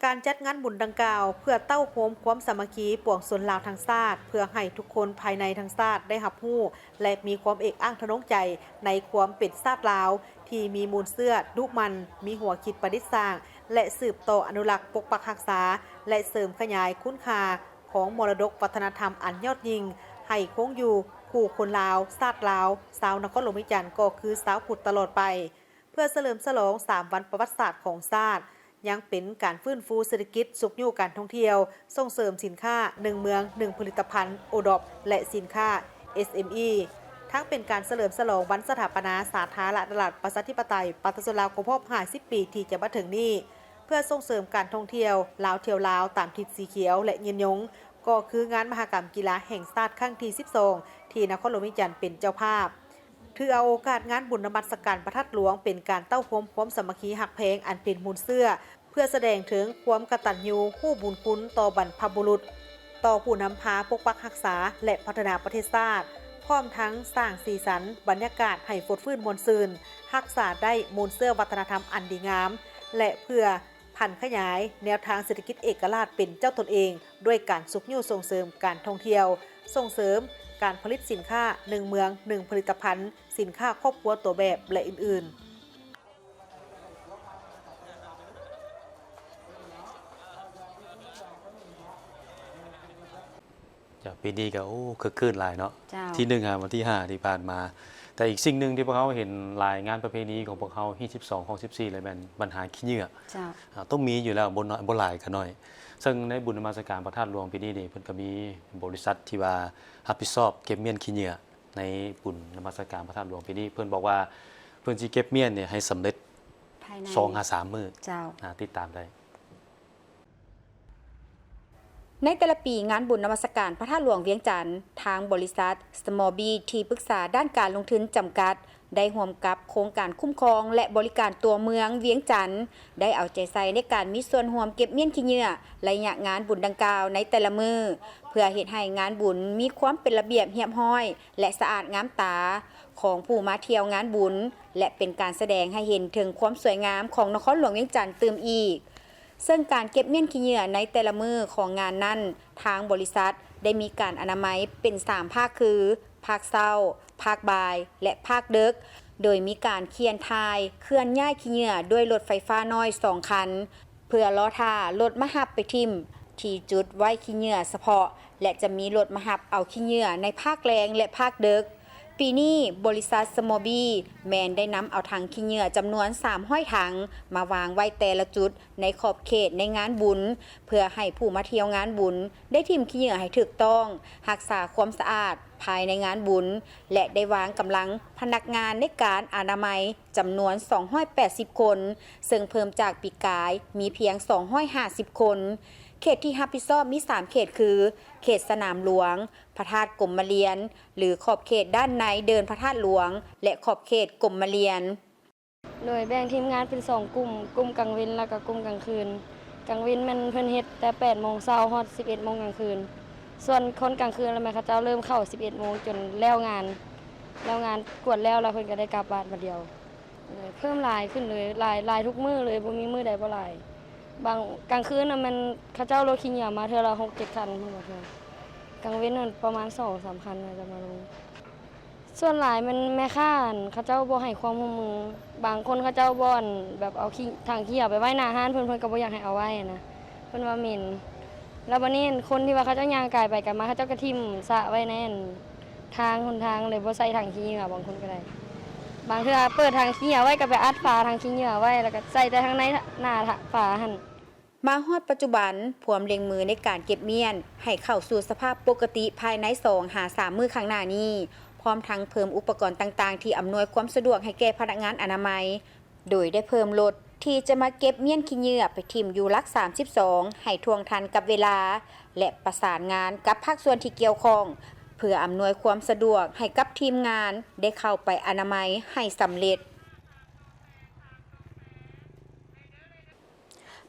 การจัดงานบุญดังกล่าวเพื่อเต้าโฮมความสามัคคีปวงชนลาวทั้งชาติเพื่อให้ทุกคนภายในทั้งชาติได้รับรู้และมีความเอกอ้างทะนงใจในความเป็นชาติลาวที่มีมูลเสื้อดุมันมีหัวคิดประดิษฐ์สร้างและสืบต่ออนุรักษ์ปกปักรักษาและเสริมขยายคุณค่าของมรดกวัฒนธรรมอันยอดยิ่งให้คงอยู่คู่คนลาวชาติลาวชาวนครหลวงเวียงจันทร์ก็คือชาวพุทธตลอดไปเพื่อเฉลิมฉลอง3 วันประวัติศาสตร์ของชาติยังเป็นการฟื้นฟูเศรษฐกิจสุขอยู่การท่องเที่ยวส่งเสริมสินค้า1 เมือง 1 ผลิตภัณฑ์โอดอปและสินค้า SME ทั้งเป็นการเฉลิมฉลองวันสถาปนาสาธารณรัฐประชาธิปไตยประชาชนลาวครบรอบ50 ปีที่จะมาถึงนี้เพื่อส่งเสริมการท่องเที่ยวลาวเที่ยวลาวตามทิศสีเขียวและยืนยง ก็คืองานมหกรรมกีฬาแห่งชาติครั้งที่12ที่นครหลวงเวียงจันทน์เป็นเจ้าภาพถือเอาโอกาสงานบุญนมัสการพระธาตุหลวงเป็นการเต้าพมความสามัคคีหักแพงอันเป็นมูลเสื้อเพื่อแสดงถึงความกตัญญูผู้บุญคุณต่อบรรพบุรุษต่อผู้นำพาปกปักรักษาและพัฒนาประเทศชาติพร้อมทั้งสร้างสีสันบรรยากาศให้ฟดฟื้นมวลซืนรักษาได้มูลเสื้อวัฒนธรรมอันดีงามและเพื่อพันขยายแนวทางเศรษฐกิจเอกราชเป็นเจ้าตนเองด้วยการสุขยุส่งเสริมการท่องเที่ยวส่งเสริมการผลิตสินค้า1เมือง1ผลิตภัณฑ์สินค้าครอบครัวตัวแบบและอื่นๆจากปีนี้ก็คือคืนหลายเนาะ เจ้า ที่1วันที่5ที่ผ่านมาแต่อีกสิ่งหนึ่งที่พวกเขาเห็นรายงานประเพณีของพวกเขาที่12ของ14เลยแม่นปัญหาขี้เหงื่อ เจ้า ต้องมีอยู่แล้วบ่น้อยบ่หลายก็น้อยซึ่งในบุญนมัสการพระธาตุหลวงปีนี้นี่เพิ่นก็มีบริษัทที่ว่ารับผิดชอบเก็บเมียนขี้เหงื่อในบุญนมัสการพระธาตุหลวงปีนี้เพิ่นบอกว่าเพิ่นสิเก็บเมียนเนี่ยให้สำเร็จ ภายใน 2-3 มื้อ เจ้า ติดตามได้ ในแต่ละปีงานบุญนมัสการพระธาตุหลวงเวียงจันทน์ทางบริษัท Small B ที่ปรึกษาด้านการลงทุนจำกัดได้ร่วมกับโครงการคุ้มครองและบริการตัวเมืองเวียงจันทน์ได้เอาใจใส่ในการมีส่วนร่วมเก็บเมียนขี้เหงื่อระยะงานบุญดังกล่าวในแต่ละมือเพื่อเฮ็ดให้งานบุญมีความเป็นระเบียบเรียบร้อยและสะอาดงามตาของผู้มาเที่ยวงานบุญและเป็นการแสดงให้เห็นถึงความสวยงามของนครหลวงเวียงจันทน์เติมอีกซึ่งการเก็บเมียนขี้เหงื่อในแต่ละมือของงานนั้นทางบริษัทได้มีการอนามัยเป็น3ภาคคือภาคเช้าภาคบ่ายและภาคดึกโดยมีการเคียนทายเคลื่อนย้ายขี้เหงื่อด้วยรถไฟฟ้าน้อย2คันเพื่อล้อท่ารถมาหับไปทิ่มที่จุดไว้ขี้เหงื่อเฉพาะและจะมีรถมาหับเอาขี้เหงื่อในภาคแรงและภาคดึกปีนี้บริษัทสมอบีแมนได้นำเอาถังขี้เหงื่อจำนวน300ถังมาวางไว้แต่ละจุดในขอบเขตในงานบุญเพื่อให้ผู้มาเที่ยวงานบุญได้ทิ่มขี้เหงื่อให้ถูกต้องรักษาความสะอาดภายในงานบุญและได้วางกำลังพนักงานในการอนามัยจำนวน280คนซึ่งเพิ่มจากปีกายมีเพียง250คนเขตที่รับผิดชอบมี3เขตคือเขตสนามหลวงพระธาตุกรมเรียนหรือขอบเขตด้านในเดินพระธาตุหลวงและขอบเขตกรมเรียนโดยแบ่งทีมงานเป็น2กลุ่มกลุ่มกลางวันแล้วก็กลุ่มกลางคืนกลางวันมันเพิ่นเฮ็ดแต่ 8:00 นเช้าฮอด 11:00 นกลางคืนส่วนคนกลางคืนแล้วแม่เขาเจ้าเริ่มเข้า 11:00 นจนแล้วงานกวดแล้วเพิ่นก็ได้กลับบ้านมาเดียวเพิ่มหลายขึ้นเลยหลายทุกมื้อเลยบ่มีมื้อใดบ่หลายบางกลางคืนน่ะมันเขาเจ้ารถขี้เหงื่อมาเทื่อละ 6-7 คันเพิ่นว่าเทื่อกลางวันนั่นประมาณ 2-3 คันน่าจะมาลงส่วนหลายมันแม่ค้าเขาเจ้าบ่ให้ความร่วมมือบางคนเขาเจ้าบ่อนแบบเอาถังขี้เหงื่อไปไว้หน้าห้านเพิ่นก็บ่อยากให้เอาไว้นะเพิ่นว่าเหม็นแล้วบัดนี้คนที่ว่าเขาเจ้าย่างกายไปกันมาเขาเจ้าก็ทิ่มสระไว้ในทางหนทางเลยบ่ใส่ถังขี้เหงื่อบางคนก็ได้บางเทื่อเปิดถังขี้เหงื่อไว้ก็ไปอัดฝาถังขี้เหงื่อไว้แล้วก็ใส่แต่ทางในหน้าฝาหั่นมาฮอดปัจจุบันพวมเล็งมือในการเก็บเมียนให้เข้าสู่สภาพปกติภายใน2-3 มื้อข้างหน้านี้พร้อมทั้งเพิ่มอุปกรณ์ต่างๆที่อำนวยความสะดวกให้แก่พนักงานอนามัยโดยได้เพิ่มรถที่จะมาเก็บเมียนขี้เหงื่อไปทิ่มอยู่หลัก32ให้ทวงทันกับเวลาและประสานงานกับภาคส่วนที่เกี่ยวข้องเพื่ออำนวยความสะดวกให้กับทีมงานได้เข้าไปอนามัยให้สำเร็จ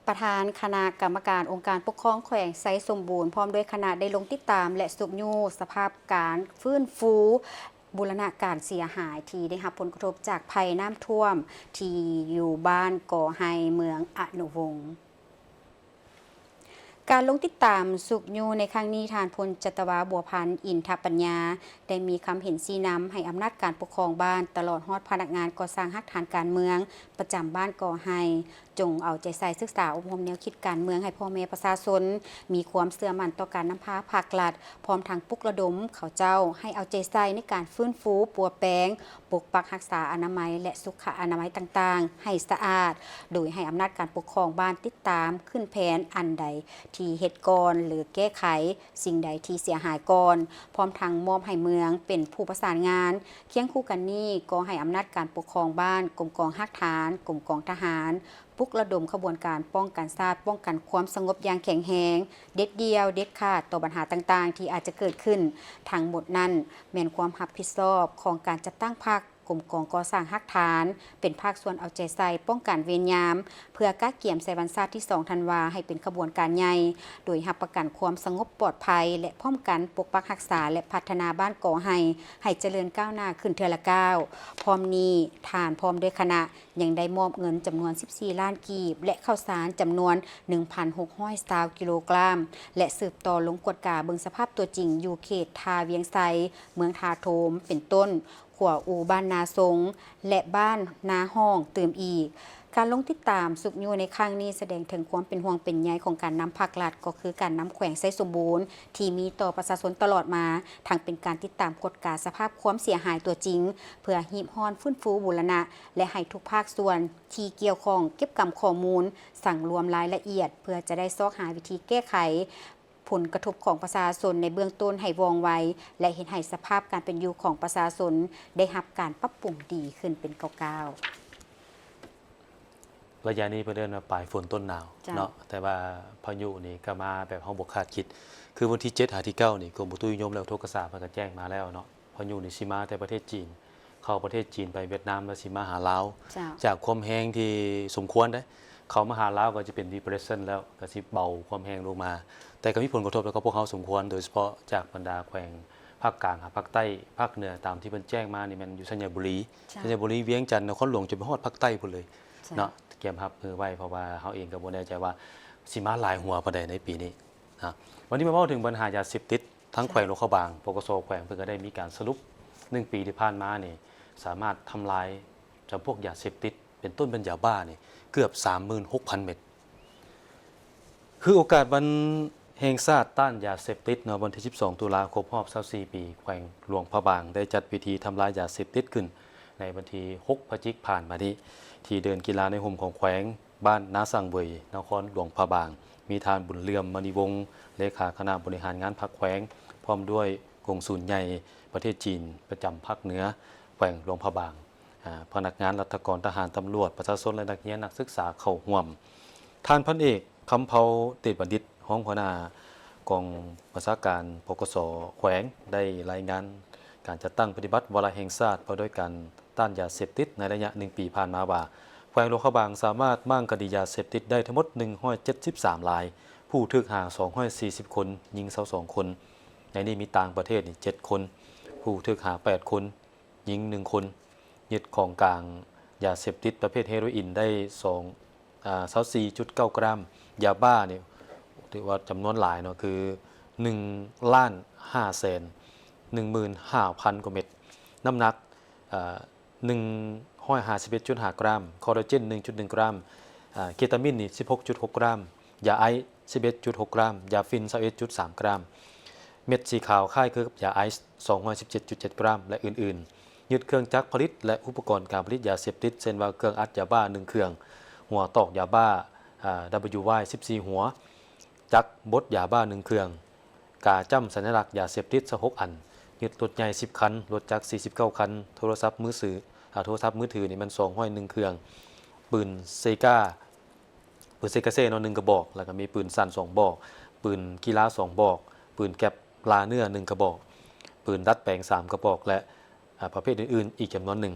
ประธานคณะกรรมการองค์การปกครองแขวงไซสมบูรณ์พร้อมด้วยคณะได้ลงติดตามและสุบยูสภาพการฟื้นฟูบูรณาการเสียหายที่ได้รับผลกระทบจากภัยน้ำท่วมที่อยู่บ้านก่อไฮเมืองอนุวงศ์การลงติดตามสุกยูในครั้งนี้ทานพลจัตวาบัวพันธ์อินทปัญญาได้มีคำเห็นชี้นำให้อำนาจการปกครองบ้านตลอดฮอดพนักงานก่อสร้างฮักฐานการเมืองประจำบ้านก่อไฮจงเอาใจใส่ศึกษาอบรมแนวคิดการเมืองให้พ่อแม่ประชาชนมีความเชื่อมั่นต่อการนำพาภาครัฐพร้อมทั้งปลุกระดมเขาเจ้าให้เอาใจใส่ในการฟื้นฟูปัวแปลงปกปักรักษาอนามัยและสุขอนามัยต่างๆให้สะอาดโดยให้อำนาจการปกครองบ้านติดตามขึ้นแผนอันใด ที่เฮ็ดก่อนหรือแก้ไขสิ่งใดที่เสียหายก่อนพร้อมทั้งมอบให้เมืองเป็นผู้ประสานงานเคียงคู่กันนี้ก็ให้อำนาจการปกครองบ้านกรมกองฮักฐานกรมกองทหารปลุกระดมขบวนการป้องกันชาติป้องกันความสงบอย่างแข็งแรงเด็ดเดียวเด็ดขาดต่อปัญหาต่างๆ ที่อาจจะเกิดขึ้นทั้งหมดนั้นแม่นความรับผิดชอบของการจัดตั้งพรรคกรมกองก่อสร้างฮักฐานเป็นภาคส่วนเอาใจใส่ป้องกันเวรยามเพื่อก้าเกี่ยมใส่วันชาติที่2ธันวาให้เป็นขบวนการใหญ่โดยรับประกันความสงบปลอดภัยและป้องกันปกปักรักษาและพัฒนาบ้านก่อให้เจริญก้าวหน้าขึ้นเทื่อละก้าวพร้อมนี้ทานพร้อมด้วยคณะยังได้มอบเงินจำนวน14ล้านกีบและข้าวสารจำนวน 1,620 กิโลกรัมและสืบต่อลงกวดกาเบิงสภาพตัวจริงอยู่เขตทาเวียงไซเมืองทาโทมเป็นต้นขัวอูบ้านนาสงและบ้านนาห้องเติมอีกการลงติดตามสุขอยู่ในครั้งนี้แสดงถึงความเป็นห่วงเป็นใยของการนำภาครัฐก็คือการนำแขวงไซสมบูรณ์ที่มีต่อประชาชนตลอดมาทั้งเป็นการติดตามกฎการสภาพความเสียหายตัวจริงเพื่อหีบฮ้อนฟื้นฟูบูรณะและให้ทุกภาคส่วนที่เกี่ยวข้องเก็บกำข้อมูลสั่งรวมรายละเอียดเพื่อจะได้ซอกหาวิธีแก้ไขผลกระทบของประชาชนในเบื้องต้นให้ว่องไวและเห็นให้สภาพการเป็นอยู่ของประชาชนได้รับการปรับปรุงดีขึ้นเป็นก้าวๆระยะนี้เพิ่นเดินมาปลายฝนต้นหนาวเนาะแต่ว่าพายุนี่ก็มาแบบเฮาบ่คาดคิดคือวันที่7 5 ที่ 9นี่กรมอุตุนิยมและอุทกศาสตร์เพิ่นก็แจ้งมาแล้วเนาะพายุนี่สิมาแต่ประเทศจีนเข้าประเทศจีนไปเวียดนามแล้วสิมาหาลาวจากความแห้งที่สมควรเด้เขามาหาลาวก็จะเป็น depression แล้วก็สิเบาความแห้งลงมาแต่ก็มีผลกระทบแล้วก็พวกเขาสมควรโดยเฉพาะจากบรรดาแขวงภาคกลางภาคใต้ภาคเหนือตามที่เพิ่นแจ้งมานี่มันอยู่สัญญบุรีเวียงจันทร์นครหลวงจนไปฮอดภาคใต้พุ่นเลยเนาะเตรียมรับมือไว้เพราะว่าเฮาเองก็บ่แน่ใจว่าสิมาหลายหัวปานใดในปีนี้นะวันนี้มาเว้าถึงปัญหายาเสพติดทั้งแขวงหลวงเขาบางปกสแขวงเพิ่นก็ได้มีการสรุป1ปีที่ผ่านมานี่สามารถทำลายจำพวกยาเสพติดเป็นต้นเป็นยาบ้านี่เกือบ 36,000 เม็ดคือโอกาสวันแห่งชาติต้านยาเสพติดเนาะวันที่12ตุลาคมครบรอบ24ปีแขวงหลวงพระบางได้จัดพิธีทำลายยาเสพติดขึ้นในวันที่6พฤศจิกายนผ่านมานี้ที่เดินกีฬาในห่มของแขวงบ้านนาสังเวยนครหลวงพระบางมีทานบุญเลื่อมมณีวงศ์เลขาคณะบริหารงานพรรคแขวงพร้อมด้วยกงสุลใหญ่ประเทศจีนประจำภาคเหนือแขวงหลวงพระบางพนักงานรัฐกรทหารตำรวจประชาชนและนักเรียนนักศึกษาเข้าร่วมท่านพันเอกคำเภาเตชบัณฑิตห้องหัวหน้ากองประชาการปกสแขวงได้รายงานการจัดตั้งปฏิบัติวาระแห่งชาติเพื่อด้วยการต้านยาเสพติดในระยะ1ปีผ่านมาว่าแขวงหลวงพระบางสามารถมั่งคดียาเสพติดได้ทั้งหมด173รายผู้ถูกหา240คนยิง22คนในนี้มีต่างประเทศนี่7คนผู้ถูกหา8คนยิง1คนยึดของกลางยาเสพติดประเภทเฮโรอีนได้24.9 กรัมยาบ้าเนี่ยถือว่าจำนวนหลายเนาะคือ1,515,000 กว่าเม็ดน้ำหนัก151.5 กรัมคอลลาเจน 1.1 กรัมเคตามีนนี่ 16.6 กรัมยาไอซ์ 11.6 กรัมยาฟิน 21.3 กรัมเม็ดสีขาวคล้ายคลึงกับยาไอซ์ 217.7 กรัมและอื่นๆยึดเครื่องจักรผลิตและอุปกรณ์การผลิตยาเสพติดเช่นว่าเครื่องอัดยาบ้า1เครื่องหัวตอกยาบ้าWY 14 หัวจักรบดยาบ้า1เครื่องกาจ้ำสัญลักษณ์ยาเสพติด16อันยึดรถใหญ่10คันรถจักร49คันโทรศัพท์มือถือนี่มัน1เครื่องปืนเซกาเซ่เนาะ1กระบอกแล้วก็มีปืนสั้น2บอกปืนกีฬา2บอกปืนแก๊ปลาเนื้อ1กระบอกปืนดัดแปลง3กระบอกและประเภทอื่นๆอีกจำนวนหนึ่ง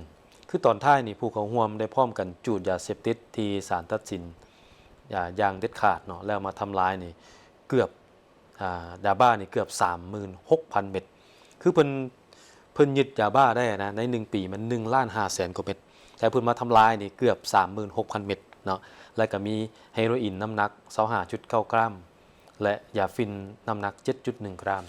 คือตอนท้ายนี่ผู้เขาร่วมได้พร้อมกันจูดยาเสพติดที่ศาลตัดสินอย่างเด็ดขาดเนาะแล้วมาทำลายนี่เกือบยาบ้านี่เกือบ 36,000 เม็ดคือเพิ่นยึดยาบ้าได้นะใน1ปีมัน1,500,000 กว่าเม็ดแต่เพิ่นมาทำลายนี่เกือบ 36,000 เม็ดเนาะแล้วก็มีเฮโรอีนน้ำหนัก 25.9 กรัมและยาฟินน้ำหนัก 7.1 กรัม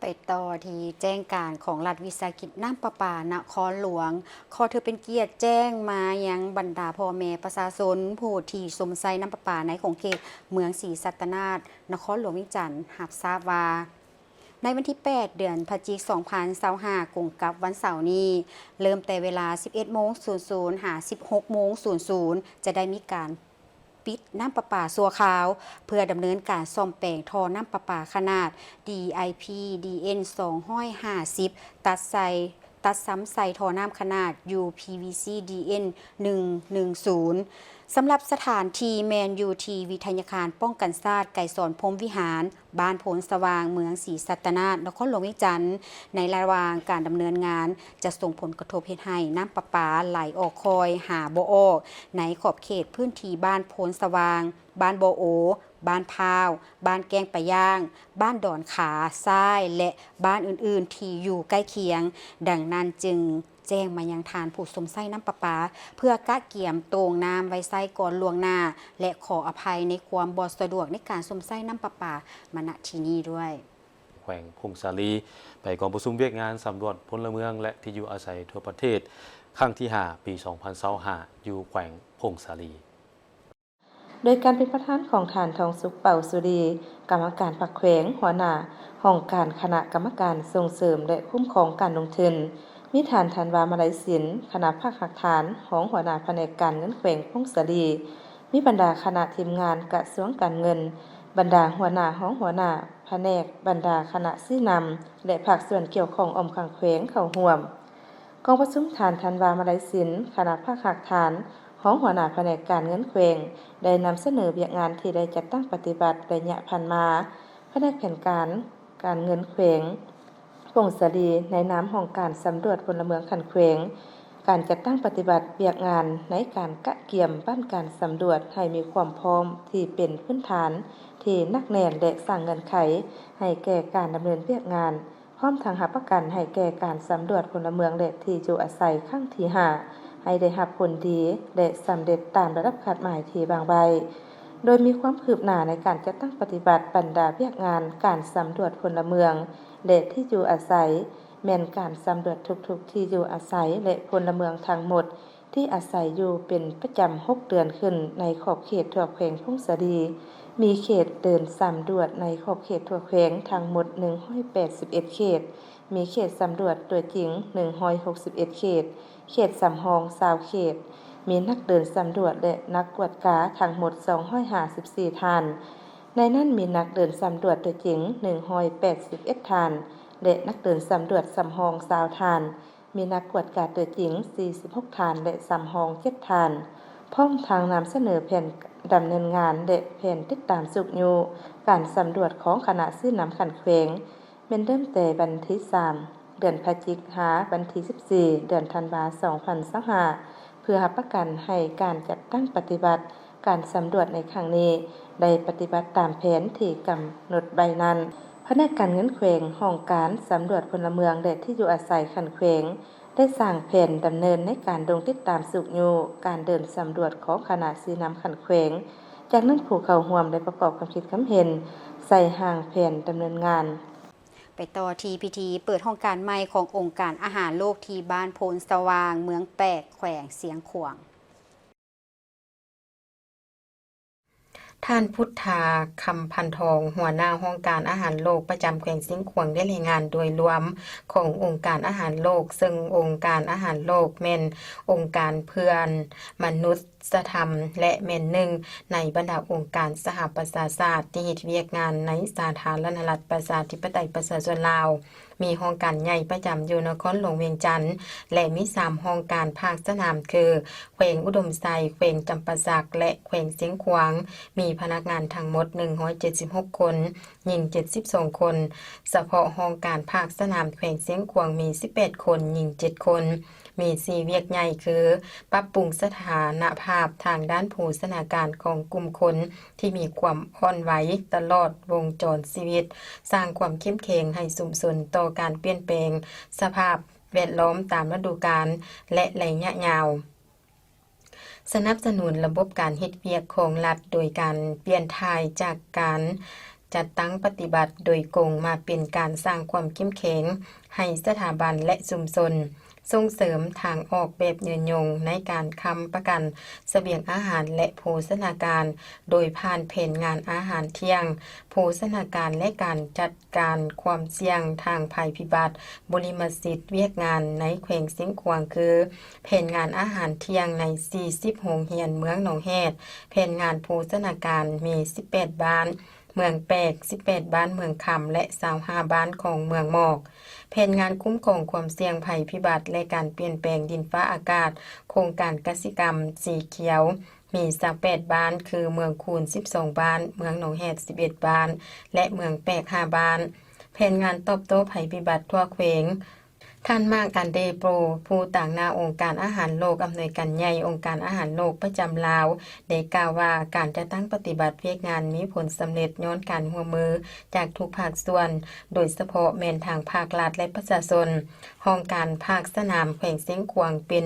ไปต่อที่แจ้งการของรัฐวิสาหกิจน้ำประปานครหลวงขอถือเป็นเกียรติแจ้งมายังบรรดาพ่อแม่ประชาชนผู้ที่สมใส่น้ำประปาในของเขตเมืองศรีสัตนาถนครหลวงเวียงจันทร์รับทราบว่าในวันที่8เดือนพฤศจิกายน2025กงกับวันเสาร์นี้เริ่มแต่เวลา 11:00 หา 16:00 จะได้มีการ ปิดน้ำประปาสัวขาวเพื่อดำเนินการซ่อมแปลงท่อน้ำประปาขนาด DIP DN 250ตัดซ้ำใส่ท่อน้ำขนาด UPVC DN 110สำหรับสถานที่แมนยูทีวิทยาคารป้องกันศาสตร์ไก่สอนพรหมวิหารบ้านโพนสว่างเมืองศรีสัตนาถนครหลวงเวียงจันทน์ในระหว่างการดำเนินงานจะส่งผลกระทบให้น้ำประปาไหลออกคอยหาบ่ออกในขอบเขตพื้นที่บ้านโพนสว่างบ้านโบโอบ้านพาวบ้านแกงปะย่างบ้านดอนขาซ้ายและบ้านอื่นๆที่อยู่ใกล้เคียงดังนั้นจึงแจ้งมายังทานผู้สมไส้น้ำประปาเพื่อกะเกี่ยมโตงน้ำไว้ไส้ก่อนล่วงหน้าและขออภัยในความบ่สะดวกในการสมไส้น้ำประปามาณที่นี้ด้วยแขวงพงศาลีไปกองประชุมเวียกงานสำรวจพลเมืองและที่อยู่อาศัยทั่วประเทศครั้งที่ 5 ปี 2025อยู่แขวงพงศาลีโดยการเป็นประธานของฐานทองสุขเป่าสุรีกรรมการพรรคแขวงหัวหน้าห้องการคณะกรรมการส่งเสริมและคุ้มครองการลงทุนมีฐานธันวามาลัยศิลป์คณะภาคหักฐานของหัวหน้าแผนกการเงินแขวงพงศาลีมีบรรดาคณะทีมงานกระทรวงการเงินบรรดาหัวหน้าห้องหัวหน้าแผนกบรรดาคณะชี้นำและภาคส่วนเกี่ยวข้องอมขังแขวงเข้าร่วมกองประชุมฐานธันวามาลัยศิลป์คณะภาคหักฐานของหัวหน้าแผนกการเงินแขวงได้นำเสนอเวียกงานที่ได้จัดตั้งปฏิบัติระยะผ่านมาแผนกแผนการเงินแขวงพงศาลีในนามของการสำรวจพลเมืองขันแขวงการจัดตั้งปฏิบัติเวียกงานในการกะเกี่ยมบ้านการสำรวจให้มีความพร้อมที่เป็นพื้นฐานที่นักแน่นและสร้างเงื่อนไขให้แก่การดำเนินเวียกงานพร้อมทางรับประกันให้แก่การสำรวจพลเมืองและที่อยู่อาศัยครั้งที่5ให้ได้รับผลดีและสำเร็จตามระดับคาดหมายที่บางใบโดยมีความคืบหน้าในการจัดตั้งปฏิบัติบรรดาเวียกงานการสำรวจพลเมืองและที่อยู่อาศัยแม่นการสำรวจทุกที่อยู่อาศัยและพลเมืองทั้งหมดที่อาศัยอยู่เป็นประจำ6 เดือนขึ้นในขอบเขตทั่วแขวงพงศาลีมีเขตเดินสำรวจในขอบเขตทั่วแขวงทั้งหมด181เขตมีเขตสำรวจตัวจริง161เขตสำรอง20เขตมีนักเดินสำรวจและนักกวดกาทั้งหมด254ท่านในนั้นมีนักเดินสำรวจตัวจริง181ท่านและนักเดินสำรวจสำรอง20ท่านมีนักกวดกาตัวจริง46ท่านและสำรอง7ท่านพร้อมทางนำเสนอแผนดำเนินงานและแผนติดตามสุขอยู่การสำรวจของคณะซื้อน้ำขันแขวงเป็นเริ่มแต่วันที่3เดือนพฤศจิกายนวันที่14เดือนธันวาคม2025เพื่อรับประกันให้การจัดตั้งปฏิบัติการสำรวจในครั้งนี้ได้ปฏิบัติตามแผนที่กำหนดใบนั้นพนักงานเงินแขวงห้องการสำรวจพลเมืองและที่อยู่อาศัยขันแขวงได้สร้างแผนดำเนินในการลงติดตามสุขอยู่การเดินสำรวจของคณะซื้อน้ำขันแขวงจากนั้นผู้เข้าร่วมได้ประกอบความคิดความเห็นใส่ห่างแผนดำเนินงานไปต่อที่พิธีเปิดห้องการใหม่ขององค์การอาหารโลกที่บ้านโพนสว่างเมืองแปกแขวงเสียงขวางท่านพุทธาคำพันทองหัวหน้าห้องการอาหารโลกประจำแขวงเสียงขวางได้รายงานโดยรวมขององค์การอาหารโลกซึ่งองค์การอาหารโลกแม่นองค์การเพื่อนมนุษยธรรมและแม่นหนึ่งในบรรดาองค์การสหประชาชาติที่เฮ็ดเวียกงานในสาธารณรัฐประชาธิปไตยประชาชนลาวมีห้องการใหญ่ประจำอยู่นครหลวงเวียงจันทน์และมี3ห้องการภาคสนามคือแขวงอุดมไซแขวงจำปาสักและแขวงเสียงขวางมีพนักงานทั้งหมด176คนหญิง72คนเฉพาะห้องการภาคสนามแขวงเสียงขวางมี18คนหญิง7คนมี4เวียกใหญ่คือปรับปรุงสถานภาพทางด้านโภชนาการของกลุ่มคนที่มีความอ่อนไหวตลอดวงจรชีวิตสร้างความเข้มแข็งให้ชุมชนต่อการเปลี่ยนแปลงสภาพแวดล้อมตามฤดูกาลและระยะยาวสนับสนุนระบบการเฮ็ดเวียกของรัฐโดยการเปลี่ยนถ่ายจากการจัดตั้งปฏิบัติโดยกงมาเป็นการสร้างความเข้มแข็งให้สถาบันและชุมชน ส่งเสริมทางออกแบบยืนยงในการค้ำประกันเสบียงอาหารและโภชนาการ โดยผ่านแผนงานอาหารเที่ยงโภชนาการและการจัดการความเสี่ยงทางภัยพิบัติบริมสิทธิ์เวียกงานในแขวงเสียงขวางคือแผนงานอาหารเที่ยงใน40โรงเรียนเมืองหนองแฮดแผนงานโภชนาการมี18บ้านเมืองแปก18บ้านเมืองคำและ25บ้านของเมืองหมอกแผนงานคุ้มครองความเสี่ยงภัยพิบัติและการเปลี่ยนแปลงดินฟ้าอากาศโครงการกสิกรรมสีเขียวมี28บ้านคือเมืองคูน12บ้านเมืองหนองแฮด11บ้านและเมืองแปก5บ้านแผนงานตอบโต้ภัยพิบัติทั่วแขวงท่านมากการเดโปรผู้ต่างหน้าองค์การอาหารโลกอำนวยการใหญ่องค์การอาหารโลกประจำลาวได้กล่าวว่าการจะตั้งปฏิบัติเวียกงานมีผลสำเร็จย้อนการร่วมมือจากทุกภาคส่วนโดยเฉพาะแม่นทางภาครัฐและประชาชนห้องการภาคสนามแขวงเสียงขวางเป็น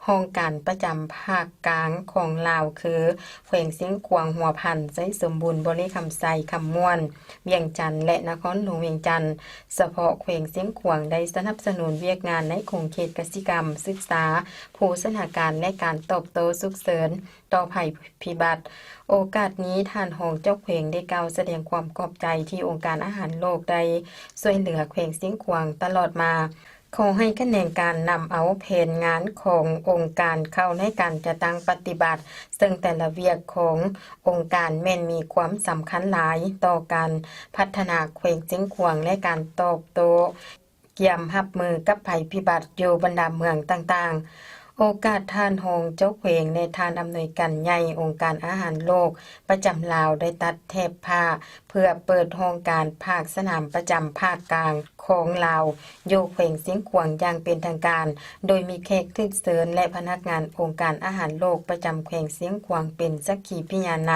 ห้องการประจำภาคกลางของลาวคือแขวงเสียงขวางหัวพันไสสมบูรณ์บริคำไซคำม่วนเวียงจันทน์และนครหลวงเวียงจันทน์เฉพาะแขวงเสียงขวางได้สนับสนุนเวียกงานในโครงเขตกสิกรรมศึกษาโภชนาการและการตอบโต้ฉุกเฉินต่อภัยพิบัติโอกาสนี้ท่านรองเจ้าแขวงได้กล่าวแสดงความขอบใจที่องค์การอาหารโลกได้ช่วยเหลือแขวงเสียงขวางตลอดมาขอให้คะแนนการนำเอาแผนงานขององค์การเข้าในการจะตั้งปฏิบัติซึ่งแต่ละเวียกขององค์การแม่นมีความสำคัญหลายต่อการพัฒนาแขวงเสียงขวางและการตอบโต้เกี่ยมรับมือกับภัยพิบัติอยู่บรรดาเมืองต่างๆโอกาสท่านรองเจ้าแขวงในทานอำนวยการใหญ่องค์การอาหารโลกประจำลาวได้ตัดเทปผ้าเพื่อเปิดโครงการภาคสนามประจำภาคกลางของลาวอยู่แขวงเสียงขวางอย่างเป็นทางการโดยมีแขกทึกเสริญและพนักงานองค์การอาหารโลกประจำแขวงเสียงขวางเป็นสักขีพยานน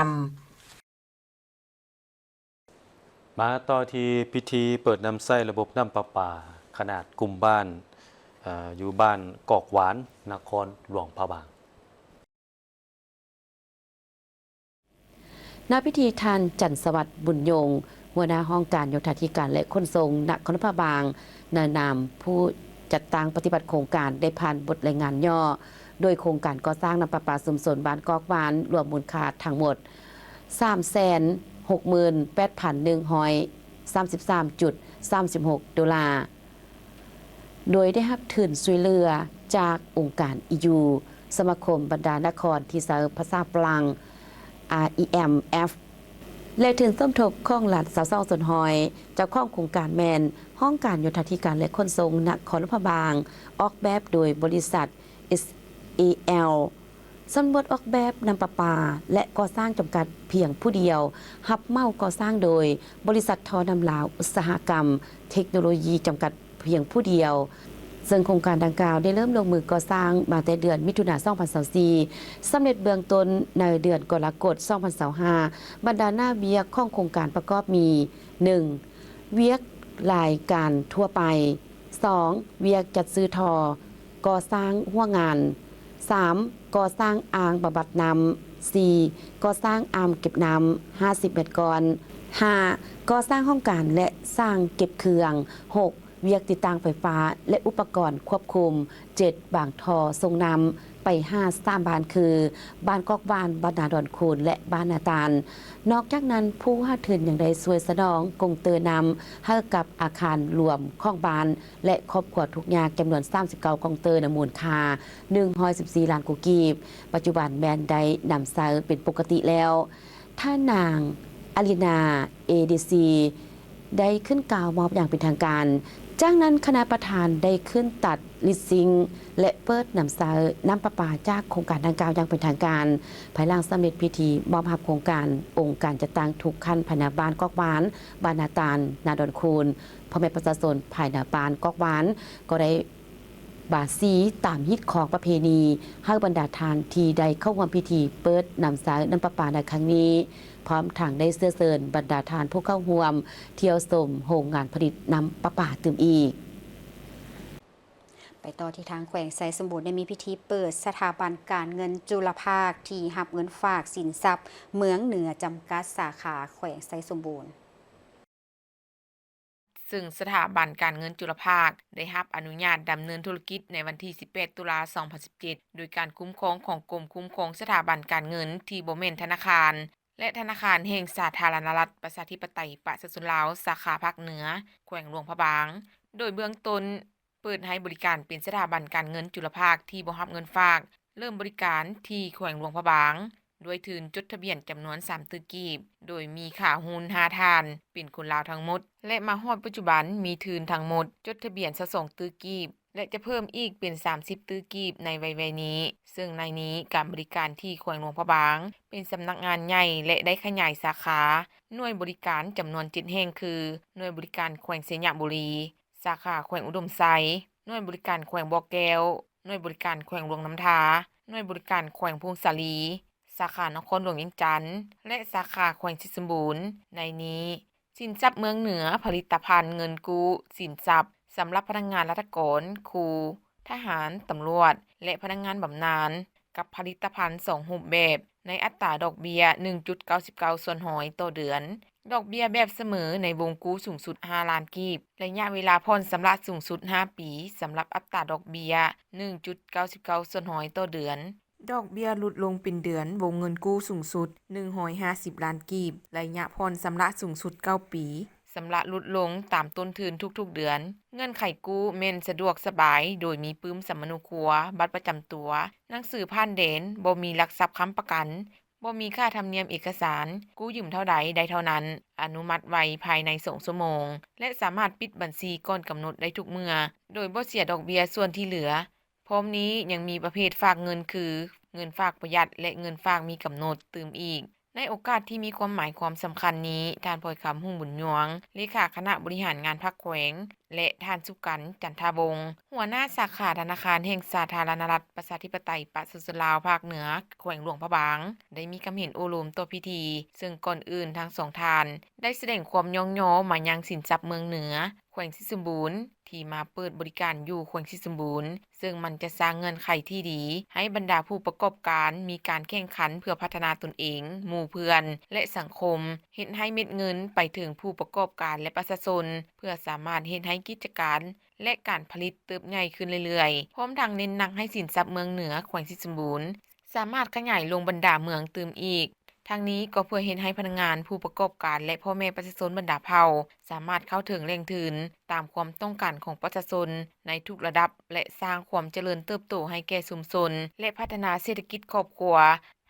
ำมาต่อที่พิธีเปิดน้ำใส้ระบบน้ำประปาขนาดกลุ่มบ้านอยู่บ้านกอกหวานนครหลวงพระบางณพิธีทานจันทร์สวัสดิ์บุญยงหัวหน้าห้องการโยธาธิการและขนส่งนครพระบางในนามผู้จัดตั้งปฏิบัติโครงการได้ผ่านบทรายงานย่อโดยโครงการก่อสร้างน้ำประปาชุมชนบ้านกอกหวานรวมมูลค่าทั้งหมด 368,133.36 ดอลลาร์โดยได้รับทุนช่วยเหลือจากองค์การ EU สมาคมบรรดานครที่ใช้ภาษาฝรั่ง REMF และทุนสมทบของรัฐสาวซ่องสนหอยเจ้าของโครงการแมนห้องการโยธาธิการและขนส่งนครพระบางออกแบบโดยบริษัท SAL สมบทออกแบบน้ำประปาและก่อสร้างจำกัดเพียงผู้เดียวหับเมาก่อสร้างโดยบริษัททอน้ำลาวอุตสาหกรรมเทคโนโลยีจำกัดเพียงผู้เดียวซึ่งโครงการดังกล่าวได้เริ่มลงมือก่อสร้างมาแต่เดือนมิถุนายน 2024 สำเร็จเบื้องต้นในเดือนกรกฎาคม 2025 บรรดาหน้าเวียกของโครงการประกอบมี 1. เวียกรายการทั่วไป 2. เวียกจัดซื้อทอก่อสร้างหัวงาน 3. ก่อสร้างอ่างบำบัดน้ำ 4. ก่อสร้างอ่างเก็บน้ำ 50 เมตรก่อน 5. ก่อสร้างห้องการและสร้างเก็บเครื่อง 6. เวียกติดตั้งไฟฟ้าและอุปกรณ์ควบคุม 7. บางทอทรงนำไป3บ้านคือบ้านกอกบ้านบ้านนาดอนคูนและบ้านนาตาลนอกจากนั้นผู้ให้ทุนอย่างใดสวยสนองกงเตือนำให้กับอาคารรวมของบ้านและครอบครัวทุกอย่างจำนวน39กองเตือนมูลค่า114ล้านกุกีบปัจจุบันแมนได้นำเสนอเป็นปกติแล้วท่านางอลินา ADC ได้ขึ้นกล่าวมอบอย่างเป็นทางการจากนั้นคณะประธานได้ขึ้นตัดลิสซิงและเปิดนำเสนอน้ำประปาจากโครงการดังกล่าวอย่างเป็นทางการภายหลังสำเร็จพิธีมอบโครงการองค์การจัดตั้งทุกขั้นภายในบ้านกอกหวานบ้านนาตาลนาดอนคูนพ่อแม่ประชาชนภายในบ้านกอกหวานก็ได้บาสีตามฮิตของประเพณีให้บรรดาทานที่ได้เข้าร่วมพิธีเปิดนำเสนอน้ำประปาในครั้งนี้พร้อมทางได้เสื้อเสริญบรรดาทานผู้เข้าร่วมเที่ยวชมโรงงานผลิตน้ำประปาตื่มอีกไปต่อที่ทางแขวงไซสมบูรณ์ได้มีพิธีเปิดสถาบันการเงินจุลภาคที่หับเงินฝากสินทรัพย์เมืองเหนือจำกัดสาขาแขวงไซสมบูรณ์ ซึ่งสถาบันการเงินจุลภาคได้รับอนุญาตดำเนินธุรกิจในวันที่ 18 ตุลาคม 2017 โดยการคุ้มครองของกรมคุ้มครองสถาบันการเงินที่บ่แม่นธนาคารและธนาคารแห่งสาธารณรัฐประชาธิปไตยประชาชนลาวสาขาภาคเหนือแขวงหลวงพระบางโดยเบื้องต้นเปิดให้บริการเป็นสถาบันการเงินจุลภาคที่บ่รับเงินฝากเริ่มบริการที่แขวงหลวงพระบางด้วยทุนจดทะเบียนจำนวน3ตึกกีบโดยมีค่าหุ้น5ท่านเป็นคนลาวทั้งหมดและมาฮอดปัจจุบันมีทุนทั้งหมดจดทะเบียน22ตึกกีบและจะเพิ่มอีกเป็น30ตึกกีบในไวๆนี้ซึ่งในนี้การบริการที่แขวงหลวงพระบางเป็นสำนักงานใหญ่และได้ขยายสาขาหน่วยบริการจำนวน7แห่งคือหน่วยบริการแขวงเสญบุรีสาขาแขวงอุดมไซหน่วยบริการแขวงบ่อแก้วหน่วยบริการแขวงหลวงน้ำทาหน่วยบริการแขวงพงศาลีสาขานครหลวงเวียงจันทน์และสาขาแขวงสิสมบูรณ์ในนี้สินทรัพย์เมืองเหนือผลิตภัณฑ์เงินกู้สินทรัพย์สำหรับพนักงานราชการครูทหารตำรวจและพนักงานบำนาญกับผลิตภัณฑ์2รูปแบบในอัตราดอกเบี้ย 1.99 ส่วนร้อยต่อเดือนดอกเบี้ยแบบเสมอในวงกู้สูงสุด5ล้านกีบระยะเวลาผ่อนชำระสูงสุด5ปีสำหรับอัตราดอกเบี้ย 1.99 ส่วนร้อยต่อเดือนดอกเบี้ยลดลงเป็นเดือนวงเงินกู้สูงสุด150ล้านกีบระยะผ่อนชำระสูงสุด9ปีสำระลดลงตามต้นทุนทุกๆเดือนเงื่อนไขกู้แม่นสะดวกสบายโดยมีปึ้มสำนุครัวบัตรประจำตัวหนังสือผ่านแดนบ่มีหลักทรัพย์ค้ำประกันบ่มีค่าธรรมเนียมเอกสารกู้ยืมเท่าใดได้เท่านั้นอนุมัติไว้ภายใน2ชั่วโมงและสามารถปิดบัญชีก่อนกำหนดได้ทุกเมื่อโดยบ่เสียดอกเบี้ยส่วนที่เหลือพร้อมนี้ยังมีประเภทฝากเงินคือเงินฝากประหยัดและเงินฝากมีกำหนดเติมอีกในโอกาสที่มีความหมายความสำคัญนี้ท่านพลอยคำหุ่งบุญยวงเลขาคณะบริหารงานภาคแขวงและท่านสุกันจันทาวงศ์หัวหน้าสาขาธนาคารแห่งสาธารณรัฐประชาธิปไตยประชาชนลาวภาคเหนือแขวงหลวงพระบางได้มีความเห็นโอโลมต่อพิธีซึ่งก่อนอื่นทั้งสองท่านได้แสดงความย่องย่อมายังสินทรัพย์เมืองเหนือแขวงสิสมบูรณ์ที่มาเปิดบริการอยู่แขวงสิสมบูรณ์ซึ่งมันจะสร้างเงื่อนไขที่ดีให้บรรดาผู้ประกอบการมีการแข่งขันเพื่อพัฒนาตนเองหมู่เพื่อนและสังคมเฮ็ดให้เม็ดเงินไปถึงผู้ประกอบการและประชาชนเพื่อสามารถเฮ็ดให้กิจการและการผลิตเติบใหญ่ขึ้นเรื่อยๆพร้อมทั้งเน้นหนักให้สินทรัพย์เมืองเหนือแขวงสิสมบูรณ์สามารถขยายลงบรรดาเมืองตื่มอีกทางนี้ก็เพื่อเฮ็ดให้พนักงานผู้ประกอบการและพ่อแม่ประชาชนบรรดาเผ่าสามารถเข้าถึงแหล่งทุนตามความต้องการของประชาชนในทุกระดับและสร้างความเจริญเติบโตให้แก่ชุมชนและพัฒนาเศรษฐกิจครอบครัว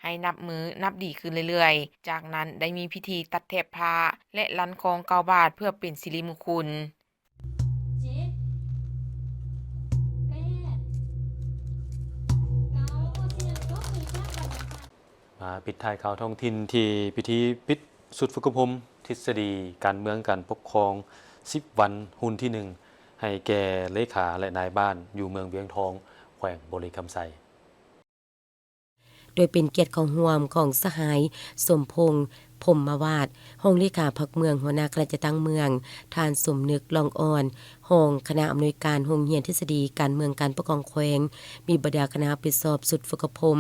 ให้นับมือนับดีขึ้นเรื่อยๆจากนั้นได้มีพิธีตัดแถบผ้าและลั่นคอง9 บาทเพื่อเป็นสิริมงคลมาปิดท้ายข่าวท้องถิ่นที่พิธีปิดสุดฝึกอบรมทฤษฎีการเมืองการปกครอง10วันหุ้นที่1ให้แก่เลขาและนายบ้านอยู่เมืองเวียงทองแขวงบริคำไซโดยเป็นเกียรติของร่วมของสหายสมพงษ์พรหมวาดห้องเลขาพรรคเมืองหัวหน้าคณะจัดตั้งเมืองท่านสมนึกลองอ่อนห้องคณะอำนวยการโรงเรียนทฤษฎีการเมืองการปกครองแขวงมีบรรดาคณะไปสอบสุดฝึกอบรม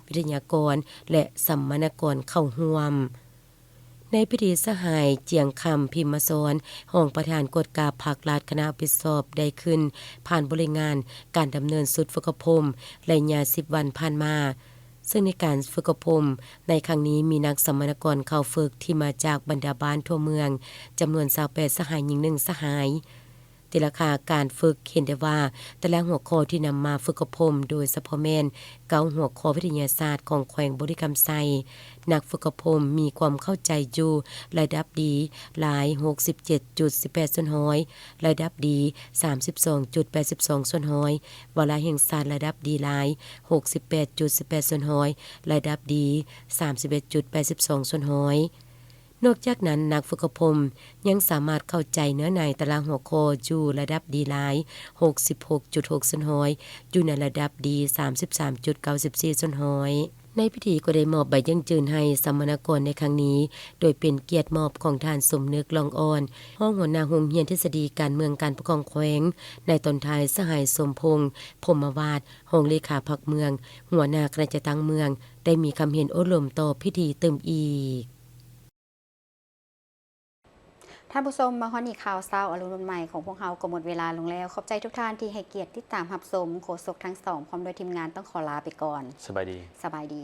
วิทยากรและสัมมนากรเข้าร่วมในพิธีสหายเจียงคำพิมพ์สอนห้องประธานกฎกาภาครัฐคณะไปสอบได้ขึ้นผ่านบริงานการดำเนินสุดฝึกอบรมระยะ10วันผ่านมาซึ่งในการฝึกอบรมในครั้งนี้มีนักสัมมนากรเข้าฝึกที่มาจากบรรดาบ้านทั่วเมืองจำนวน28สหายหญิง1สหายแต่ราคาการฝึกเห็นได้ว่าแต่ละหัวข้อที่นำมาฝึกอบรมโดยเฉพาะแม่น9หัวข้อวิทยาศาสตร์ของแขวงบริคำไซนักฝึกอบรมมีความเข้าใจอยู่ระดับดีหลาย 67.18 ส่วนร้อยระดับดี 32.82 ส่วนร้อยวาระแห่งศาสตร์ระดับดีหลาย 68.18 ส่วนร้อยระดับดี 31.82 ส่วนร้อยนอกจากนั้นนักฝึกอบรมยังสามารถเข้าใจเนื้อในแต่ละหัวข้ออยู่ระดับดีหลาย 66.6 ส่วนร้อยอยู่ในระดับดี 33.94 ส่วนร้อยในพิธีก็ได้มอบใบยั่งยืนให้สัมมนากรในครั้งนี้โดยเป็นเกียรติมอบของท่านสมนึกลองอ่อนห้องหัวหน้าโรงเรียนทฤษฎีการเมืองการปกครองแขวงในตอนท้ายสหายสมพงษ์พรหมวาดห้องเลขาพรรคเมืองหัวหน้าคณะจัดตั้งเมืองได้มีคำเห็นโอลมต่อพิธีเติมอีก ท่านผู้ชมมาฮอดนี่ข่าวเช้าอรุณวันใหม่ของพวกเราก็หมดเวลาลงแล้วขอบใจทุกท่านที่ให้เกียรติติดตามรับชมโฆษกทั้งสองพร้อมโดยทีมงานต้องขอลาไปก่อน สบายดี สบายดี